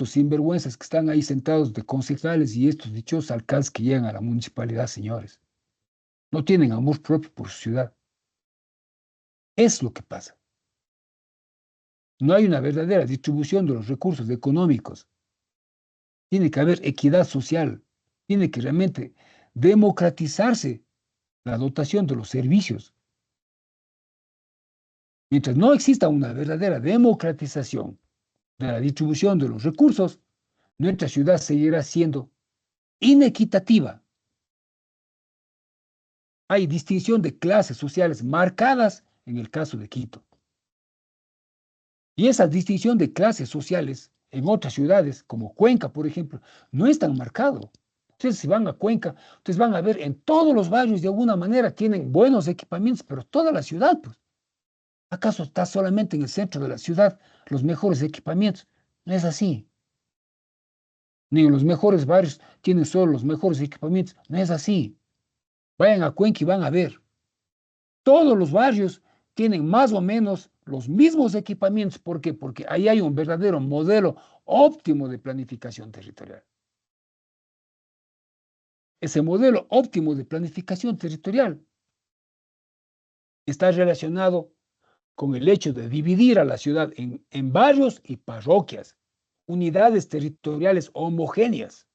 sinvergüenzas que están ahí sentados de concejales y estos dichosos alcaldes que llegan a la municipalidad, señores. No tienen amor propio por su ciudad. Es lo que pasa. No hay una verdadera distribución de los recursos económicos. Tiene que haber equidad social. Tiene que realmente democratizarse la dotación de los servicios. Mientras no exista una verdadera democratización de la distribución de los recursos, nuestra ciudad seguirá siendo inequitativa. Hay distinción de clases sociales marcadas en el caso de Quito. Y esa distinción de clases sociales en otras ciudades, como Cuenca, por ejemplo, no es tan marcado. Ustedes si van a Cuenca, ustedes van a ver en todos los barrios de alguna manera tienen buenos equipamientos, pero toda la ciudad, pues. ¿Acaso está solamente en el centro de la ciudad los mejores equipamientos? No es así. Ni en los mejores barrios tienen solo los mejores equipamientos. No es así. Vayan a Cuenca y van a ver. Todos los barrios tienen más o menos los mismos equipamientos. ¿Por qué? Porque ahí hay un verdadero modelo óptimo de planificación territorial. Ese modelo óptimo de planificación territorial está relacionado con el hecho de dividir a la ciudad en barrios y parroquias, unidades territoriales homogéneas.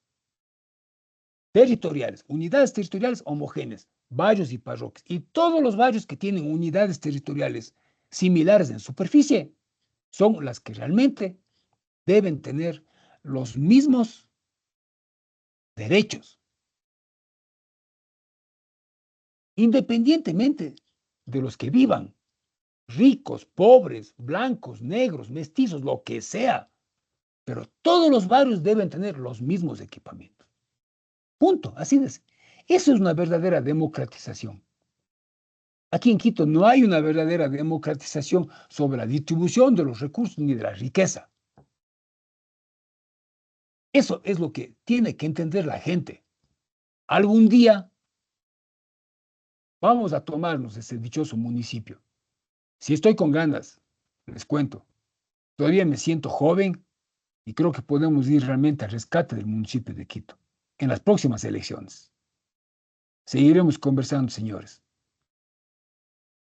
Unidades territoriales homogéneas, barrios y parroquias. Y todos los barrios que tienen unidades territoriales similares en superficie son las que realmente deben tener los mismos derechos, independientemente de los que vivan, ricos, pobres, blancos, negros, mestizos, lo que sea. Pero todos los barrios deben tener los mismos equipamientos. Punto, así es. Eso es una verdadera democratización. Aquí en Quito no hay una verdadera democratización sobre la distribución de los recursos ni de la riqueza. Eso es lo que tiene que entender la gente. Algún día vamos a tomarnos ese dichoso municipio. Si estoy con ganas, les cuento, todavía me siento joven y creo que podemos ir realmente al rescate del municipio de Quito en las próximas elecciones. Seguiremos conversando, señores.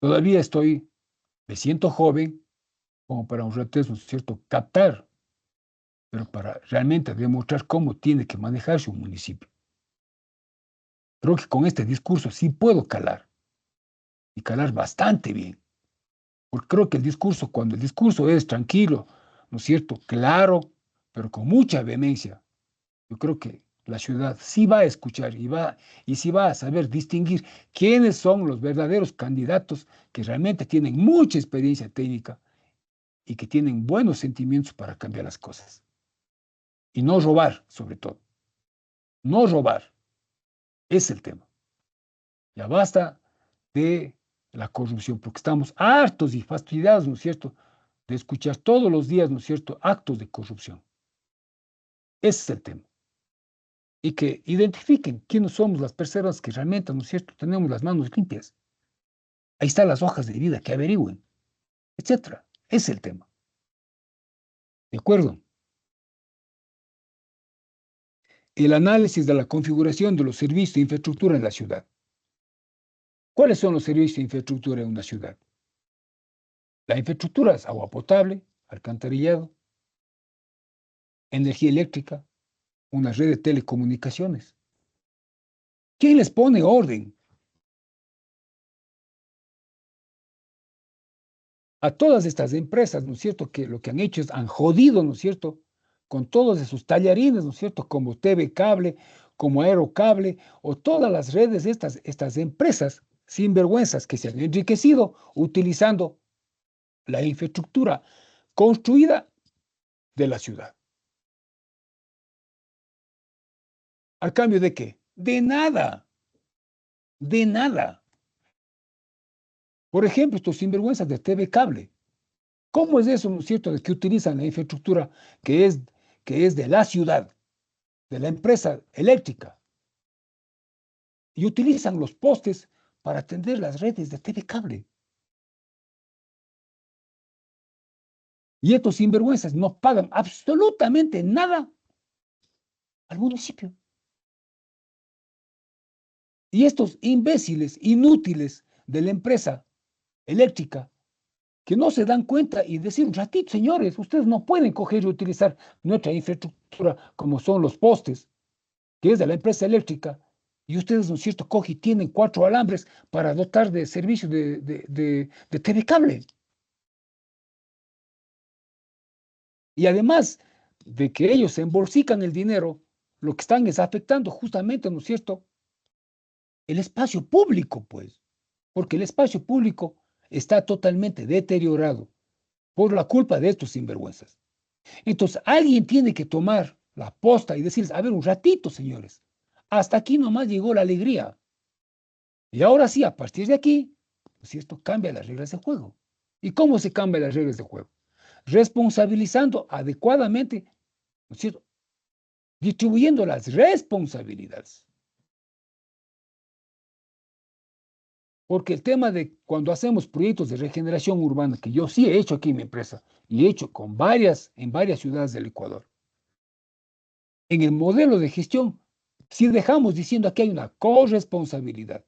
Todavía me siento joven como para un rato, ¿no es cierto?, captar, pero para realmente demostrar cómo tiene que manejarse un municipio. Creo que con este discurso sí puedo calar, y calar bastante bien, porque creo que cuando el discurso es tranquilo, ¿no es cierto?, claro, pero con mucha vehemencia, yo creo que la ciudad sí va a escuchar y sí va a saber distinguir quiénes son los verdaderos candidatos que realmente tienen mucha experiencia técnica y que tienen buenos sentimientos para cambiar las cosas. Y no robar, sobre todo. No robar. Es el tema. Ya basta de la corrupción, porque estamos hartos y fastidiados, ¿no es cierto?, de escuchar todos los días, ¿no es cierto?, actos de corrupción. Ese es el tema. Y que identifiquen quiénes somos las personas que realmente, ¿no es cierto?, tenemos las manos limpias. Ahí están las hojas de vida, que averigüen, etcétera. Ese es el tema. ¿De acuerdo? El análisis de la configuración de los servicios de infraestructura en la ciudad. ¿Cuáles son los servicios de infraestructura en una ciudad? La infraestructura es agua potable, alcantarillado, energía eléctrica, una red de telecomunicaciones. ¿Quién les pone orden a todas estas empresas, ¿no es cierto?, que lo que han hecho es han jodido, ¿no es cierto?, con todos esos tallarines, ¿no es cierto?, como TV Cable, como Aerocable, o todas las redes de estas empresas sinvergüenzas que se han enriquecido utilizando la infraestructura construida de la ciudad. ¿Al cambio de qué? De nada. De nada. Por ejemplo, estos sinvergüenzas de TV Cable. ¿Cómo es eso, no es cierto?, de que utilizan la infraestructura que es de la ciudad, de la empresa eléctrica, y utilizan los postes para atender las redes de TV Cable? Y estos sinvergüenzas no pagan absolutamente nada al municipio. Y estos imbéciles, inútiles de la empresa eléctrica, que no se dan cuenta y decir un ratito, señores, ustedes no pueden coger y utilizar nuestra infraestructura como son los postes, que es de la empresa eléctrica, y ustedes, ¿no es cierto?, cogen y tienen 4 alambres para dotar de servicio de TV Cable. Y además de que ellos embolsican el dinero, lo que están es afectando justamente, ¿no es cierto?, el espacio público, pues, porque el espacio público está totalmente deteriorado por la culpa de estos sinvergüenzas. Entonces, alguien tiene que tomar la posta y decirles, a ver, un ratito, señores, hasta aquí nomás llegó la alegría. Y ahora sí, a partir de aquí, ¿no es cierto?, cambia las reglas de juego. ¿Y cómo se cambian las reglas de juego? Responsabilizando adecuadamente, ¿no es cierto?, distribuyendo las responsabilidades. Porque el tema de cuando hacemos proyectos de regeneración urbana, que yo sí he hecho aquí en mi empresa, y he hecho en varias ciudades del Ecuador, en el modelo de gestión, si dejamos diciendo aquí hay una corresponsabilidad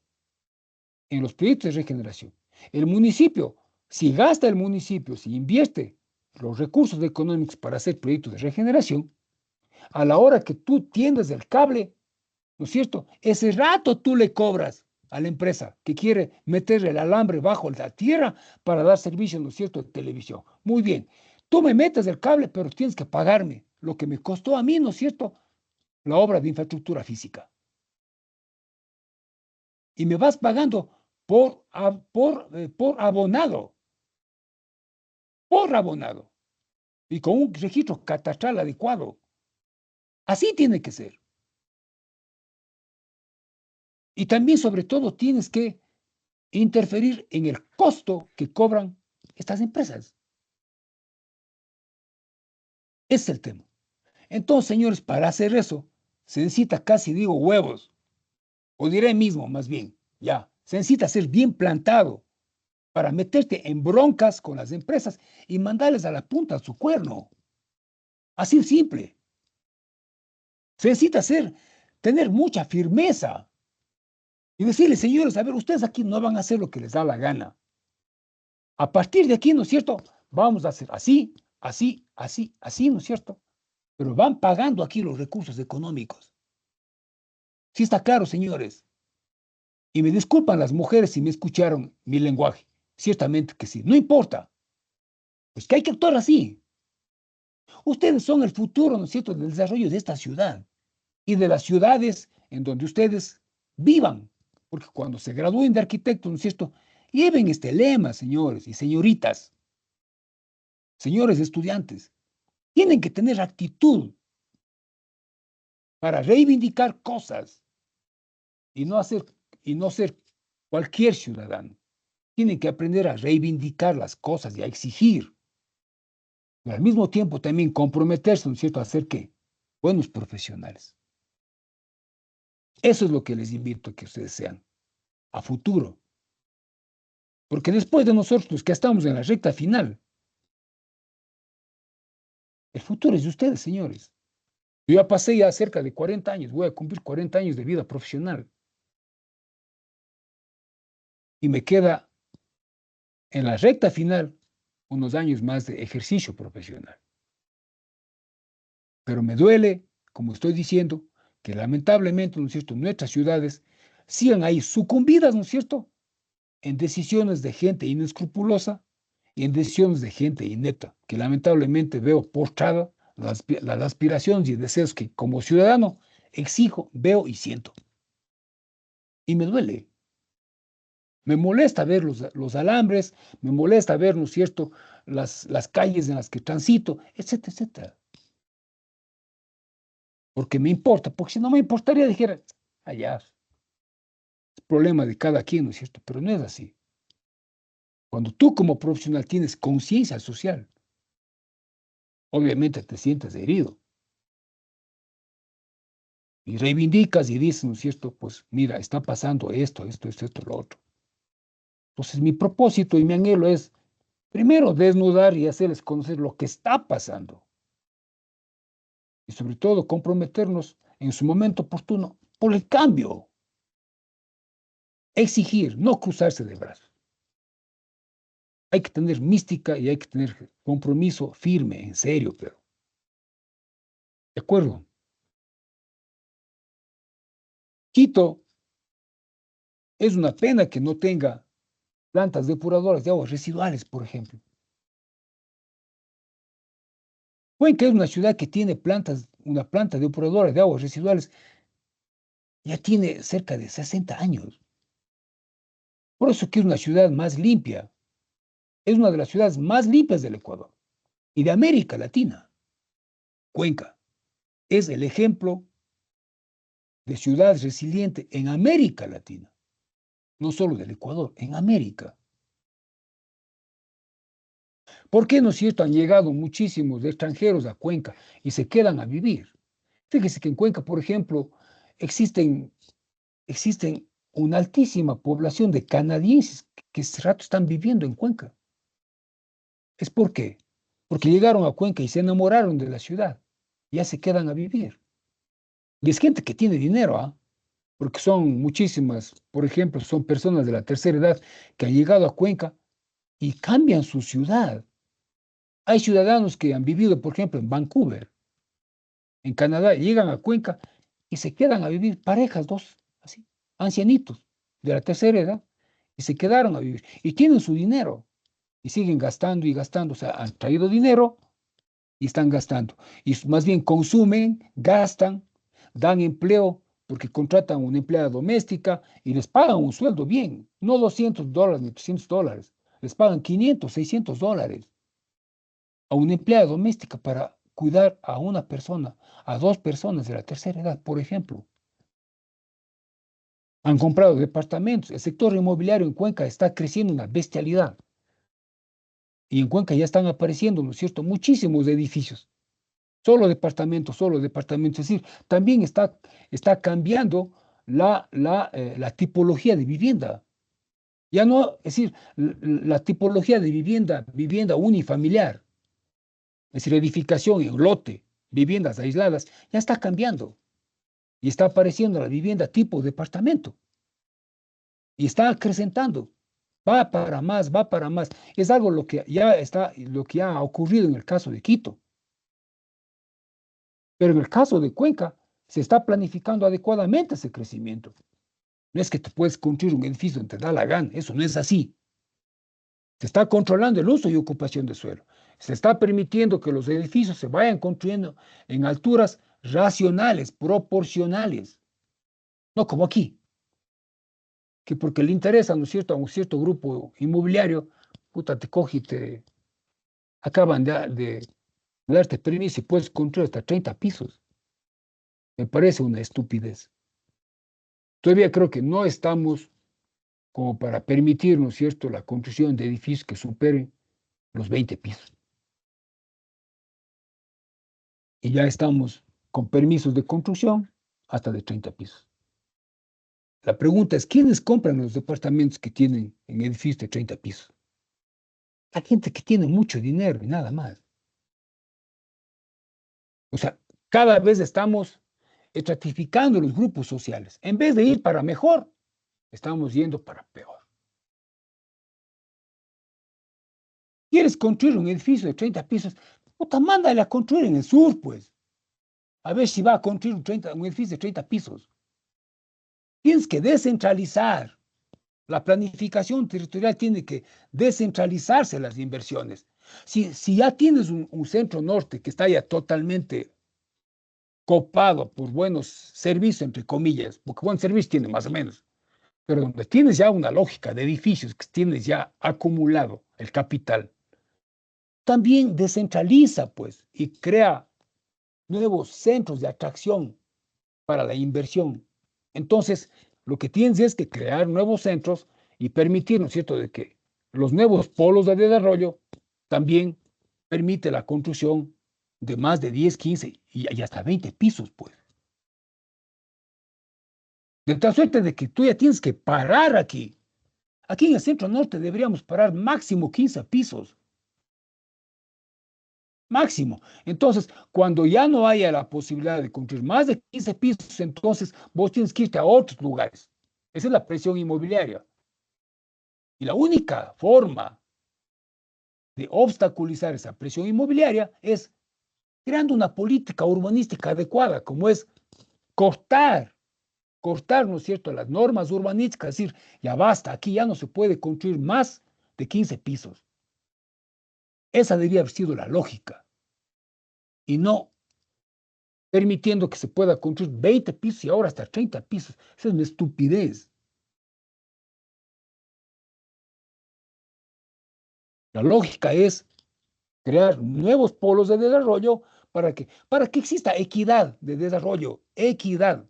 en los proyectos de regeneración. El municipio, si gasta el municipio, si invierte los recursos económicos para hacer proyectos de regeneración, a la hora que tú tiendes el cable, ¿no es cierto?, ese rato tú le cobras a la empresa que quiere meter el alambre bajo la tierra para dar servicio, ¿no es cierto?, de televisión. Muy bien, tú me metes el cable, pero tienes que pagarme lo que me costó a mí, ¿no es cierto?, la obra de infraestructura física. Y me vas pagando por abonado, y con un registro catastral adecuado. Así tiene que ser. Y también, sobre todo, tienes que interferir en el costo que cobran estas empresas. Ese es el tema. Entonces, señores, para hacer eso, se necesita casi digo huevos, o diré mismo más bien, ya, se necesita ser bien plantado para meterte en broncas con las empresas y mandarles a la punta su cuerno. Así de simple. Se necesita tener mucha firmeza y decirles, señores, a ver, ustedes aquí no van a hacer lo que les da la gana. A partir de aquí, ¿no es cierto?, vamos a hacer así, así, así, así, ¿no es cierto? Pero van pagando aquí los recursos económicos. Sí está claro, señores. Y me disculpan las mujeres si me escucharon mi lenguaje. Ciertamente que sí. No importa. Pues que hay que actuar así. Ustedes son el futuro, ¿no es cierto?, del desarrollo de esta ciudad y de las ciudades en donde ustedes vivan. Porque cuando se gradúen de arquitectos, ¿no es cierto?, lleven este lema, señores y señoritas, señores estudiantes. Tienen que tener actitud para reivindicar cosas y no ser cualquier ciudadano. Tienen que aprender a reivindicar las cosas y a exigir. Y al mismo tiempo también comprometerse, ¿no es cierto?, a ser ¿qué? Buenos profesionales. Eso es lo que les invito a que ustedes sean a futuro. Porque después de nosotros que estamos en la recta final, el futuro es de ustedes, señores. Yo ya pasé ya cerca de 40 años, voy a cumplir 40 años de vida profesional. Y me queda en la recta final unos años más de ejercicio profesional. Pero me duele, como estoy diciendo, que lamentablemente, ¿no es cierto?, nuestras ciudades sigan ahí sucumbidas, ¿no es cierto?, en decisiones de gente inescrupulosa y en decisiones de gente inepta, que lamentablemente veo postrada las aspiraciones y deseos que como ciudadano exijo, veo y siento. Y me duele. Me molesta ver los alambres, me molesta ver, ¿no es cierto?, las calles en las que transito, etcétera, etcétera. Porque me importa, porque si no me importaría, dijera, allá, es problema de cada quien, ¿no es cierto? Pero no es así. Cuando tú como profesional tienes conciencia social, obviamente te sientes herido y reivindicas y dices, ¿no es cierto? Pues mira, está pasando esto, lo otro. Entonces mi propósito y mi anhelo es, primero, desnudar y hacerles conocer lo que está pasando. Y sobre todo comprometernos en su momento oportuno por el cambio. Exigir, no cruzarse de brazos. Hay que tener mística y hay que tener compromiso firme, en serio, pero. ¿De acuerdo? Quito es una pena que no tenga plantas depuradoras de aguas residuales, por ejemplo. Cuenca es una ciudad que tiene una planta depuradora de aguas residuales, ya tiene cerca de 60 años. Por eso que es una ciudad más limpia. Es una de las ciudades más limpias del Ecuador y de América Latina. Cuenca es el ejemplo de ciudad resiliente en América Latina, no solo del Ecuador, en América. ¿Por qué, no es cierto, han llegado muchísimos extranjeros a Cuenca y se quedan a vivir? Fíjese que en Cuenca, por ejemplo, existen una altísima población de canadienses que este rato están viviendo en Cuenca. ¿Es por qué? Porque llegaron a Cuenca y se enamoraron de la ciudad. Ya se quedan a vivir. Y es gente que tiene dinero, ¿ah? Porque son muchísimas, por ejemplo, son personas de la tercera edad que han llegado a Cuenca y cambian su ciudad. Hay ciudadanos que han vivido, por ejemplo, en Vancouver, en Canadá, llegan a Cuenca y se quedan a vivir parejas, dos, así, ancianitos de la tercera edad, y se quedaron a vivir. Y tienen su dinero y siguen gastando y gastando. O sea, han traído dinero y están gastando. Y más bien consumen, gastan, dan empleo porque contratan una empleada doméstica y les pagan un sueldo bien, no $200 ni $300, les pagan 500, $600 a una empleada doméstica para cuidar a una persona, a dos personas de la tercera edad, por ejemplo. Han comprado departamentos. El sector inmobiliario en Cuenca está creciendo una bestialidad. Y en Cuenca ya están apareciendo, ¿no es cierto?, muchísimos edificios. Solo departamentos, solo departamentos. Es decir, también está cambiando la tipología de vivienda. Ya no, es decir, la tipología de vivienda unifamiliar, es decir, edificación en lote, viviendas aisladas, ya está cambiando. Y está apareciendo la vivienda tipo departamento. Y está acrecentando. Va para más, va para más. Es algo lo que ya ha ocurrido en el caso de Quito. Pero en el caso de Cuenca, se está planificando adecuadamente ese crecimiento. No es que te puedes construir un edificio donde te da la gana, eso no es así. Se está controlando el uso y ocupación de suelo. Se está permitiendo que los edificios se vayan construyendo en alturas racionales, proporcionales. No como aquí, que porque le interesa, ¿no es cierto?, a un cierto grupo inmobiliario, puta, te coge y te acaban de darte permiso y puedes construir hasta 30 pisos. Me parece una estupidez. Todavía creo que no estamos como para permitir, ¿no es cierto?, la construcción de edificios que superen los 20 pisos. Y ya estamos con permisos de construcción hasta de 30 pisos. La pregunta es, ¿quiénes compran los departamentos que tienen en edificios de 30 pisos? La gente que tiene mucho dinero y nada más. O sea, cada vez estamos estratificando los grupos sociales. En vez de ir para mejor, estamos yendo para peor. ¿Quieres construir un edificio de 30 pisos? Puta, mándale a construir en el sur, pues. A ver si va a construir un edificio de 30 pisos. Tienes que descentralizar. La planificación territorial tiene que descentralizarse las inversiones. Si ya tienes un centro norte que está ya totalmente copado por buenos servicios, entre comillas, porque buen servicio tiene más o menos, pero donde tienes ya una lógica de edificios, que tienes ya acumulado el capital, también descentraliza, pues, y crea nuevos centros de atracción para la inversión. Entonces, lo que tienes es que crear nuevos centros y permitir, ¿no es cierto?, de que los nuevos polos de desarrollo también permite la construcción de más de 10, 15 y hasta 20 pisos, pues. De tal suerte de que tú ya tienes que parar aquí. Aquí en el centro norte deberíamos parar máximo 15 pisos. Máximo. Entonces, cuando ya no haya la posibilidad de construir más de 15 pisos, entonces vos tienes que irte a otros lugares. Esa es la presión inmobiliaria. Y la única forma de obstaculizar esa presión inmobiliaria es creando una política urbanística adecuada, como es cortar, ¿no es cierto?, las normas urbanísticas, es decir, ya basta, aquí ya no se puede construir más de 15 pisos. Esa debería haber sido la lógica. y no permitiendo que se pueda construir 20 pisos y ahora hasta 30 pisos. Esa es una estupidez. La lógica es crear nuevos polos de desarrollo para que exista equidad de desarrollo, equidad.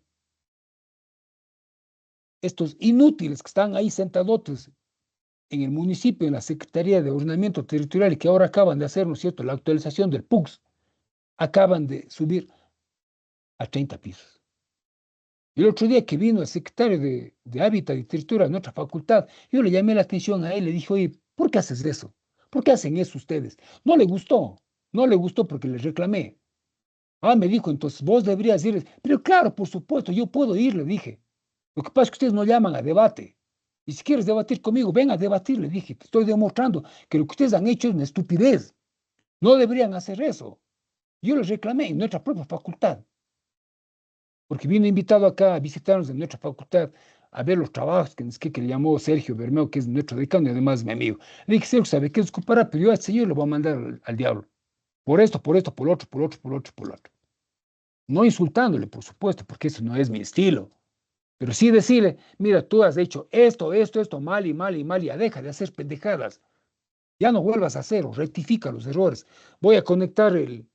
Estos inútiles que están ahí sentadotes en el municipio, en la Secretaría de Ordenamiento Territorial, y que ahora acaban de hacer, ¿no es cierto?, la actualización del PUCS, acaban de subir a 30 pisos. El otro día que vino el secretario de Hábitat y Territorio de nuestra facultad, yo le llamé la atención a él, le dije, oye, ¿por qué haces eso? ¿Por qué hacen eso ustedes? No le gustó porque les reclamé. Ah, me dijo, entonces vos deberías ir. Pero claro, por supuesto, yo puedo ir, le dije. Lo que pasa es que ustedes no llaman a debate. Y si quieres debatir conmigo, ven a debatir, le dije. Te estoy demostrando que lo que ustedes han hecho es una estupidez. No deberían hacer eso. Yo les reclamé en nuestra propia facultad, porque vino invitado acá a visitarnos en nuestra facultad, a ver los trabajos que le llamó Sergio Bermeo, que es nuestro decano y además mi amigo. Le dije, Sergio, ¿sabe qué? Disculpará, pero yo a este señor lo voy a mandar al diablo. Por esto, por lo otro, por otro, por otro, por lo otro. No insultándole, por supuesto, porque eso no es mi estilo. Pero sí decirle, mira, tú has hecho esto, mal y mal y mal, ya deja de hacer pendejadas. Ya no vuelvas a hacerlo, rectifica los errores. Voy a conectar el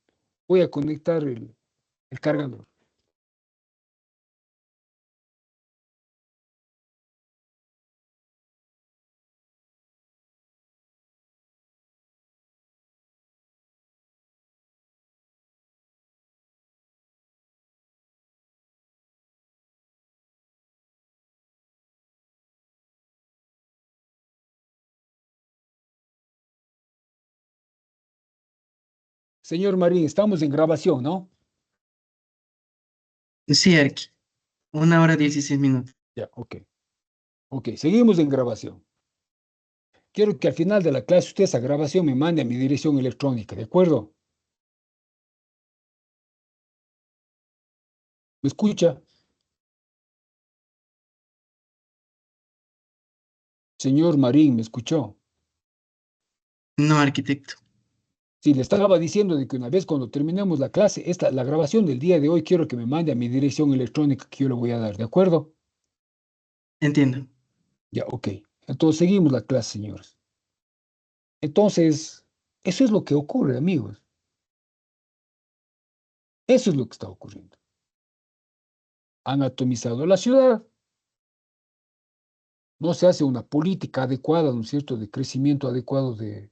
cargador. Señor Marín, estamos en grabación, ¿no? Sí, Arqui. 1 hora 16 minutos. Ya, ok. Ok, seguimos en grabación. Quiero que al final de la clase usted esa grabación me mande a mi dirección electrónica, ¿de acuerdo? ¿Me escucha? Señor Marín, ¿me escuchó? No, arquitecto. Sí, le estaba diciendo de que una vez cuando terminemos la clase, la grabación del día de hoy, quiero que me mande a mi dirección electrónica que yo le voy a dar, ¿de acuerdo? Entiendo. Ya, ok. Entonces seguimos la clase, señores. Entonces, eso es lo que ocurre, amigos. Eso es lo que está ocurriendo. Han atomizado la ciudad, no se hace una política adecuada, ¿no es cierto?, de crecimiento adecuado de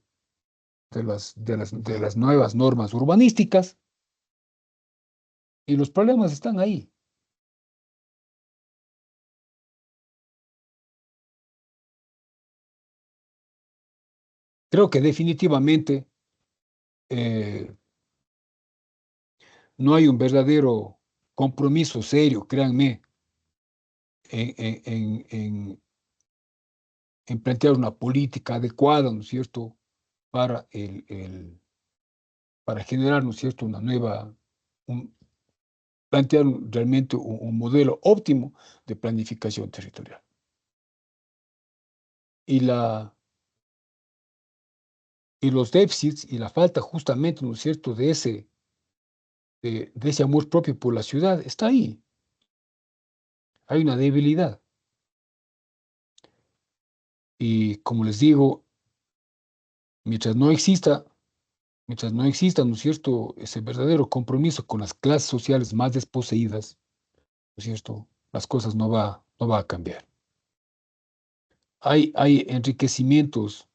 las nuevas normas urbanísticas, y los problemas están ahí. Creo que definitivamente eh, no hay un verdadero compromiso serio, créanme, en plantear una política adecuada, ¿no es cierto?, para, para generar, ¿no es cierto?, un- plantear realmente un modelo óptimo de planificación territorial. Y, y los déficits y la falta justamente, ¿no es cierto?, de ese amor propio por la ciudad está ahí. Hay una debilidad. Y como les digo, mientras no exista, ¿no es cierto?, ese verdadero compromiso con las clases sociales más desposeídas, ¿no es cierto?, las cosas no va a cambiar. Hay enriquecimientos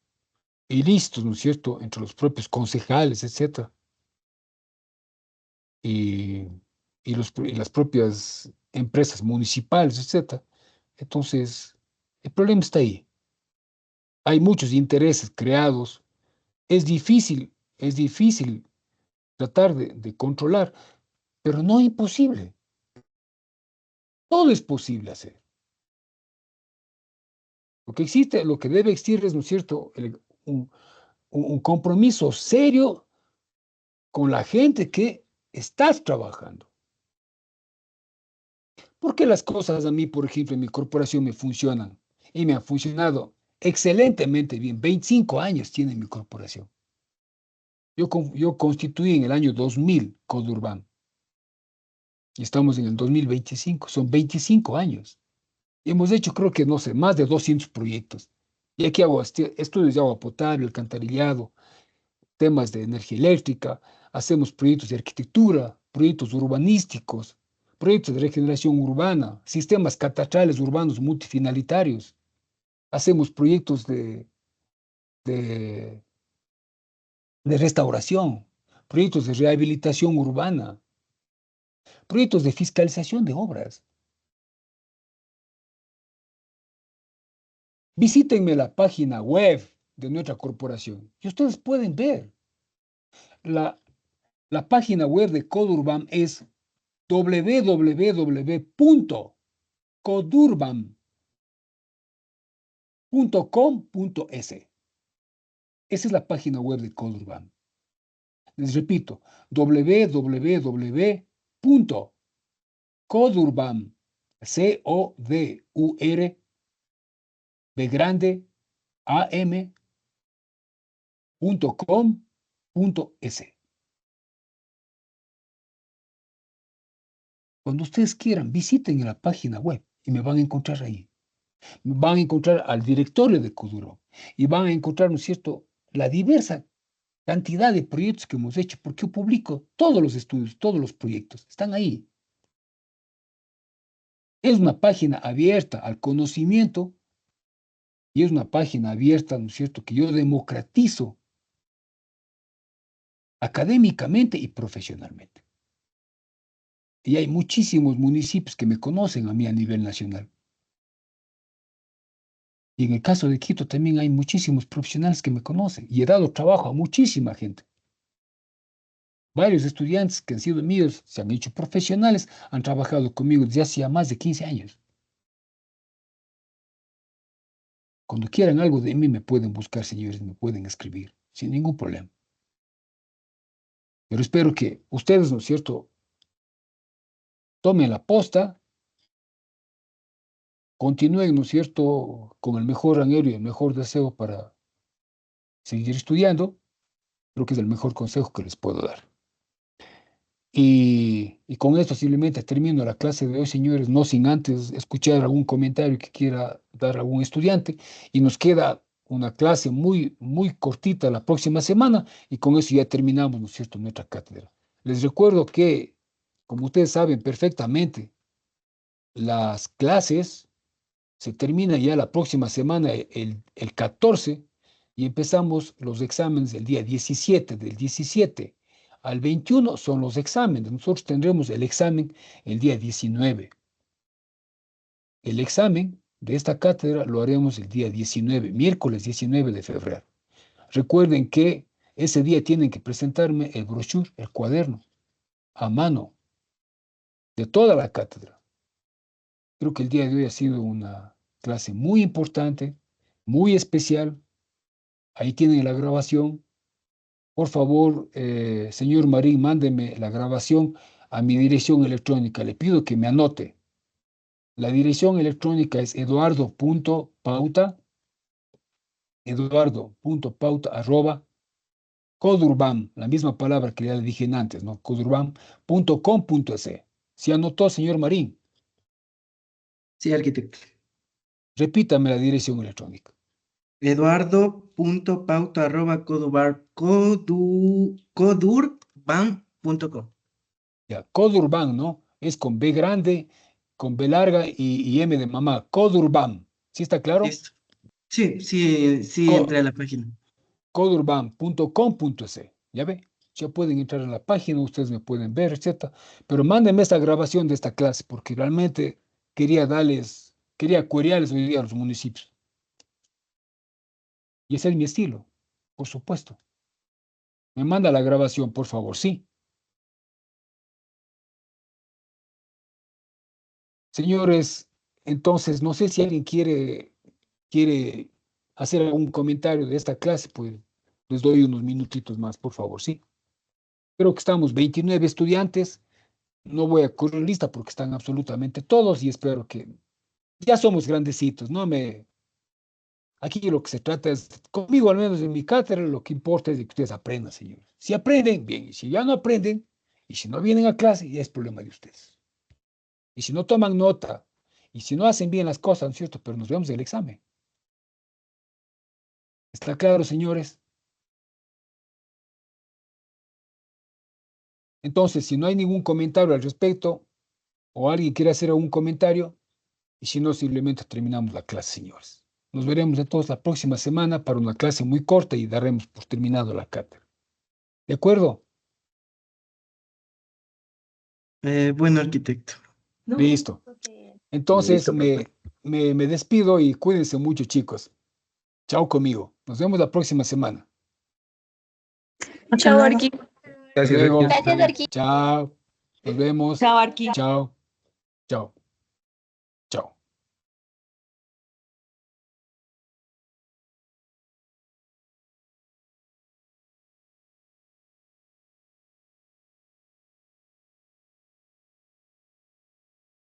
ilícitos, ¿no es cierto?, entre los propios concejales, etcétera, y, y las propias empresas municipales, etcétera. Entonces, el problema está ahí. Hay muchos intereses creados. Es difícil tratar de controlar, pero no imposible. Todo es posible hacer. Lo que existe, lo que debe existir es, ¿no es cierto?, un compromiso serio con la gente que estás trabajando. Porque las cosas a mí, por ejemplo, en mi corporación me funcionan y me han funcionado excelentemente bien. 25 años tiene mi corporación. Yo constituí en el año 2000 Codurban y estamos en el 2025, son 25 años. Y hemos hecho, creo que, no sé, más de 200 proyectos. Y aquí hago estudios de agua potable, alcantarillado, temas de energía eléctrica, hacemos proyectos de arquitectura, proyectos urbanísticos, proyectos de regeneración urbana, sistemas catastrales urbanos multifinalitarios, hacemos proyectos de, de restauración, proyectos de rehabilitación urbana, proyectos de fiscalización de obras. Visítenme la página web de nuestra corporación y ustedes pueden ver. La, la página web de Codurban es www.codurban.com.es. Esa es la página web de Codurban. Les repito, www.codurban, C-O-D-U-R, B grande, am.com.es. Cuando ustedes quieran, visiten la página web y me van a encontrar ahí. Van a encontrar al directorio de Codurban y van a encontrar, ¿no es cierto?, la diversa cantidad de proyectos que hemos hecho, porque yo publico todos los estudios, todos los proyectos, están ahí. Es una página abierta al conocimiento y es una página abierta, ¿no es cierto?, que yo democratizo académicamente y profesionalmente. Y hay muchísimos municipios que me conocen a mí a nivel nacional. Y en el caso de Quito también hay muchísimos profesionales que me conocen y he dado trabajo a muchísima gente. Varios estudiantes que han sido míos, se han hecho profesionales, han trabajado conmigo desde hace ya más de 15 años. Cuando quieran algo de mí me pueden buscar, señores, me pueden escribir, sin ningún problema. Pero espero que ustedes, ¿no es cierto?, tomen la posta, continúen, ¿no es cierto?, con el mejor anhelo y el mejor deseo para seguir estudiando. Creo que es el mejor consejo que les puedo dar. Y con esto simplemente termino la clase de hoy, señores, no sin antes escuchar algún comentario que quiera dar algún estudiante. Y nos queda una clase muy, muy cortita la próxima semana y con eso ya terminamos, ¿no es cierto?, nuestra cátedra. Les recuerdo que, como ustedes saben perfectamente, las clases se terminan ya la próxima semana, el 14, y empezamos los exámenes el día 17. Del 17 al 21 son los exámenes. Nosotros tendremos el examen el día 19. El examen de esta cátedra lo haremos el día 19, miércoles 19 de febrero. Recuerden que ese día tienen que presentarme el brochure, el cuaderno, a mano, de toda la cátedra. Creo que el día de hoy ha sido una clase muy importante, muy especial. Ahí tienen la grabación. Por favor, señor Marín, mándeme la grabación a mi dirección electrónica. Le pido que me anote. La dirección electrónica es eduardo.pauta, la misma palabra que ya le dije antes, ¿no? codurban.com.es. ¿Se anotó, señor Marín? Sí, arquitecto. Repítame la dirección electrónica. Eduardo.pauta@codurban.com. Ya, Codurban, ¿no? Es con B grande, con B larga y M de mamá. Codurban. ¿Sí está claro? Listo. Sí, sí, sí, entré a la página. Codurban.com.es. ¿Ya ve? Ya pueden entrar en la página, ustedes me pueden ver, etcétera. Pero mándenme esta grabación de esta clase, porque realmente quería cuerearles hoy día a los municipios. Y ese es mi estilo, por supuesto. Me manda la grabación, por favor, sí. Señores, entonces, no sé si alguien quiere hacer algún comentario de esta clase, pues les doy unos minutitos más, por favor, sí. Creo que estamos 29 estudiantes. No voy a correr lista porque están absolutamente todos y espero que ya somos grandecitos, Aquí lo que se trata es, conmigo al menos en mi cátedra, lo que importa es de que ustedes aprendan, señores. Si aprenden, bien, y si ya no aprenden, y si no vienen a clase, ya es problema de ustedes. Y si no toman nota, y si no hacen bien las cosas, ¿no es cierto? Pero nos vemos en el examen. ¿Está claro, señores? Entonces, si no hay ningún comentario al respecto, o alguien quiere hacer algún comentario, y si no, simplemente terminamos la clase, señores. Nos veremos entonces la próxima semana para una clase muy corta y daremos por terminado la cátedra. ¿De acuerdo? Bueno, arquitecto. Listo. Entonces Listo, perfecto. me despido y cuídense mucho, chicos. Chao conmigo. Nos vemos la próxima semana. Hasta Chao, luego. Arqui. Hasta Gracias, luego. Ricky. Gracias, Arqui. Chao. Nos vemos. Chao, Arqui. Chao. Chao.